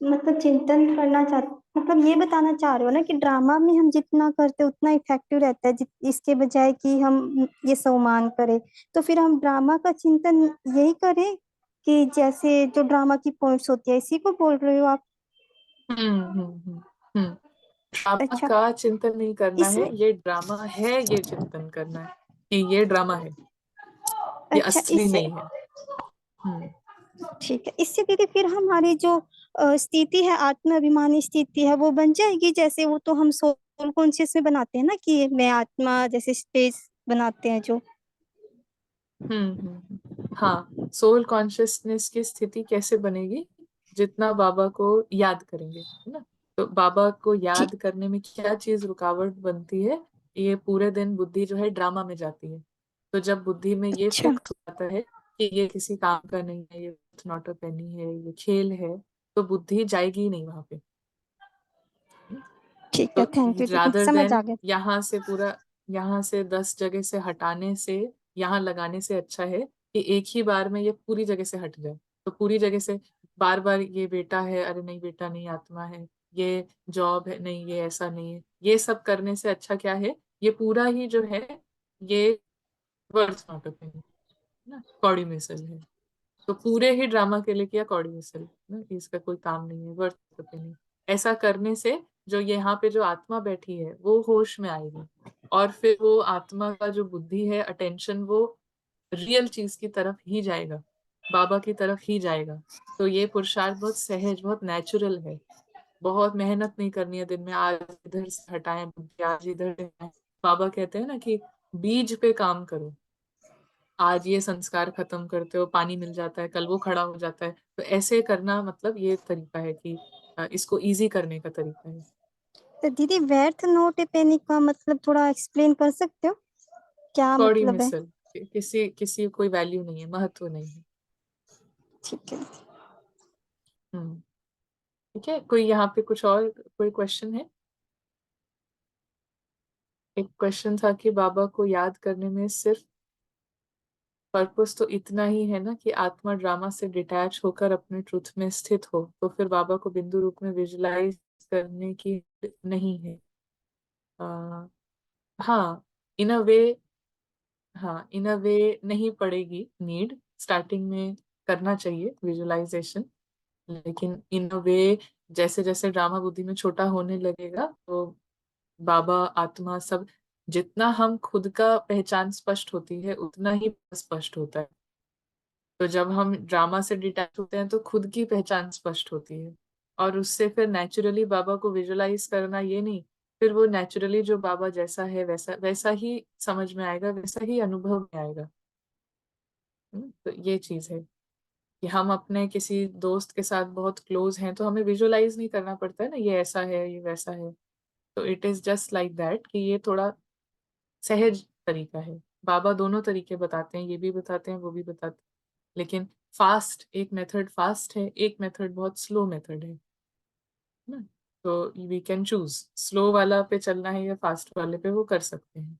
मतलब चिंतन करना चाहते, मतलब ये बताना चाह रहे हो ना कि ड्रामा में हम जितना करते उतना इफेक्टिव रहता है, इसके बजाय कि हम ये सम्मान करें। तो फिर हम ड्रामा का चिंतन यही करें कि जैसे जो ड्रामा की पॉइंट्स होती है, इसी को बोल रहे हो आप? हम्म। ड्रामा अच्छा, का चिंतन नहीं करना है, इसमें ये ड्रामा है, ये चिंतन करना है कि ये ड्रामा है, ये अच्छा असली इससे नहीं है। हम्म। ठीक है, इससे दीदी फिर हमारी जो स्थिति है, आत्माभिमानी स्थिति है, वो बन जाएगी। जैसे वो तो हम सोल कॉन्शियस में बनाते हैं ना कि मैं आत्मा, जैसे स्पेस बनाते हैं जो। हाँ, सोल कॉन्शियसनेस की स्थिति कैसे बनेगी, जितना बाबा को याद करेंगे, है ना। तो बाबा को ठीक। याद करने में क्या चीज रुकावट बनती है, ये पूरे दिन बुद्धि जो है ड्रामा में जाती है। तो जब बुद्धि में ये अच्छा फिक्स हो जाता है कि ये किसी काम का नहीं है, ये नॉट अ पेनी है, ये खेल है, तो बुद्धि जाएगी ही नहीं वहां पे। ठीक तो है, थैंक यू दीदी, रादर समझ आ देन गया। यहाँ से 10 जगह से हटाने से, यहाँ लगाने से अच्छा है कि एक ही बार में ये पूरी जगह से हट जाए। तो पूरी जगह से बार बार ये बेटा है, अरे नहीं बेटा नहीं, आत्मा है, ये जॉब है, नहीं ये ऐसा नहीं है, ये सब करने से अच्छा क्या है, ये पूरा ही जो है ये वर्थ नॉट ऑफ ना, कौड़ी मिसल है। तो पूरे ही ड्रामा के लिए किया कौड़ी मिसल ना, कि इसका कोई काम नहीं है, वर्थ नहीं। ऐसा करने से जो यहाँ पे जो आत्मा बैठी है वो होश में आएगी, और फिर वो आत्मा का जो बुद्धि है, अटेंशन, वो रियल चीज की तरफ ही जाएगा, बाबा की तरफ ही जाएगा। तो ये पुरुषार्थ बहुत सहज, बहुत नेचुरल है। बहुत मेहनत नहीं करनी है दिन में, आज इधर से हटाएं बुद्धि, आज इधर से हटाएं। बाबा कहते हैं ना कि बीज पे काम करो। आज ये संस्कार खत्म करते हो, पानी मिल जाता है, कल वो खड़ा हो जाता है। तो ऐसे करना, मतलब ये तरीका है कि इसको इजी करने का तरीका है। तो दीदी व्यर्थ नोट पेनी का मतलब थोड़ा एक्सप्लेन कर सकते हो, क्या कौड़ी मतलब है? मिसल, किसी किसी कोई वैल्यू नहीं है, महत्व नहीं है। ठीक है। हम्म। ठीक है, कोई यहाँ पे कुछ और कोई क्वेश्चन है? एक क्वेश्चन था कि बाबा को याद करने में सिर्फ पर्पस तो इतना ही है ना कि आत्मा ड्रामा से डिटैच होकर अपने ट्रुथ में स्थित हो, तो फिर बाबा को बिंदु रूप में विजुलाइज करने की नहीं है। आ, हाँ, इन अ वे, हाँ इन अ वे नहीं पड़ेगी नीड, स्टार्टिंग में करना चाहिए विजुलाइजेशन, लेकिन इन अ वे जैसे जैसे ड्रामा बुद्धि में छोटा होने लगेगा तो बाबा, आत्मा, सब, जितना हम खुद का पहचान स्पष्ट होती है उतना ही स्पष्ट होता है। तो जब हम ड्रामा से डिटैच होते हैं तो खुद की पहचान स्पष्ट होती है, और उससे फिर नेचुरली बाबा को विजुलाइज करना, ये नहीं, फिर वो नेचुरली जो बाबा जैसा है वैसा वैसा ही समझ में आएगा, वैसा ही अनुभव में आएगा। तो ये चीज है कि हम अपने किसी दोस्त के साथ बहुत क्लोज हैं तो हमें विजुलाइज नहीं करना पड़ता है ना, ये ऐसा है, ये वैसा है। तो it is just like that कि ये थोड़ा सहज तरीका है। बाबा दोनों तरीके बताते हैं, ये भी बताते हैं, वो भी बताते हैं, लेकिन फास्ट एक मेथड फास्ट है, एक मेथड बहुत स्लो मेथड है ना। तो वी कैन चूज स्लो वाला पे चलना है या फास्ट वाले पे, वो कर सकते हैं।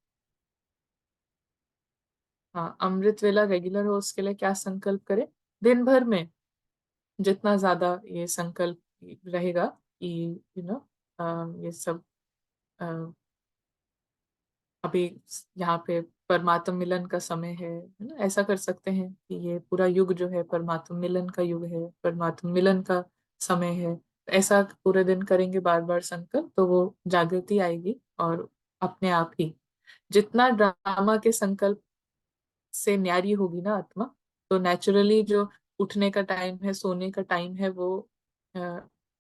हाँ, अमृत वेला रेगुलर हो उसके लिए क्या संकल्प करें? दिन भर में जितना ज्यादा ये संकल्प रहेगा कि यू नो ये सब अभी यहाँ पे परमात्म मिलन का समय है ना, ऐसा कर सकते हैं कि ये पूरा युग जो है परमात्म मिलन का युग है, परमात्म मिलन का समय है। ऐसा पूरे दिन करेंगे बार बार संकल्प, तो वो जागृति आएगी, और अपने आप ही जितना ड्रामा के संकल्प से न्यारी होगी ना आत्मा, तो नेचुरली जो उठने का टाइम है, सोने का टाइम है, वो अ,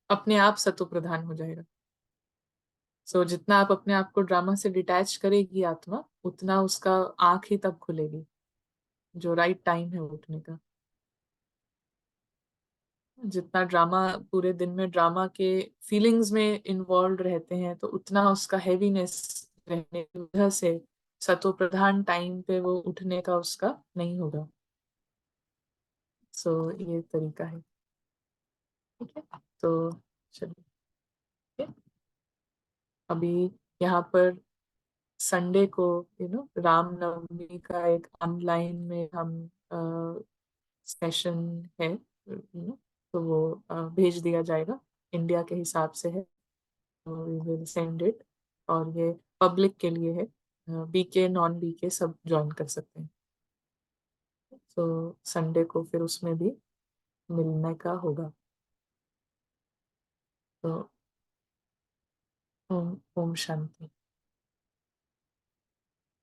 अपने आप सतो प्रधान हो जाएगा। सो जितना आप अपने आप को ड्रामा से डिटैच करेगी आत्मा, उतना उसका आंख ही तब खुलेगी, जो राइट टाइम है उठने का। जितना ड्रामा पूरे दिन में ड्रामा के फीलिंग्स में इन्वॉल्व रहते हैं, तो उतना उसका हैवीनेस रहने की वजह से सतो प्रधान टाइम पे वो उठने का उसका नहीं होगा। सो ये तरीका है। ठीक है, तो चलिए, ठीक है? अभी यहाँ पर संडे को रामनवमी का एक ऑनलाइन में हम सेशन है, तो वो भेज दिया जाएगा, इंडिया के हिसाब से है, तो वी विल सेंड इट। और ये पब्लिक के लिए है, बीके नॉन बीके सब ज्वाइन कर सकते हैं। तो संडे को फिर उसमें भी मिलने का होगा। तो ओम ओम शांति।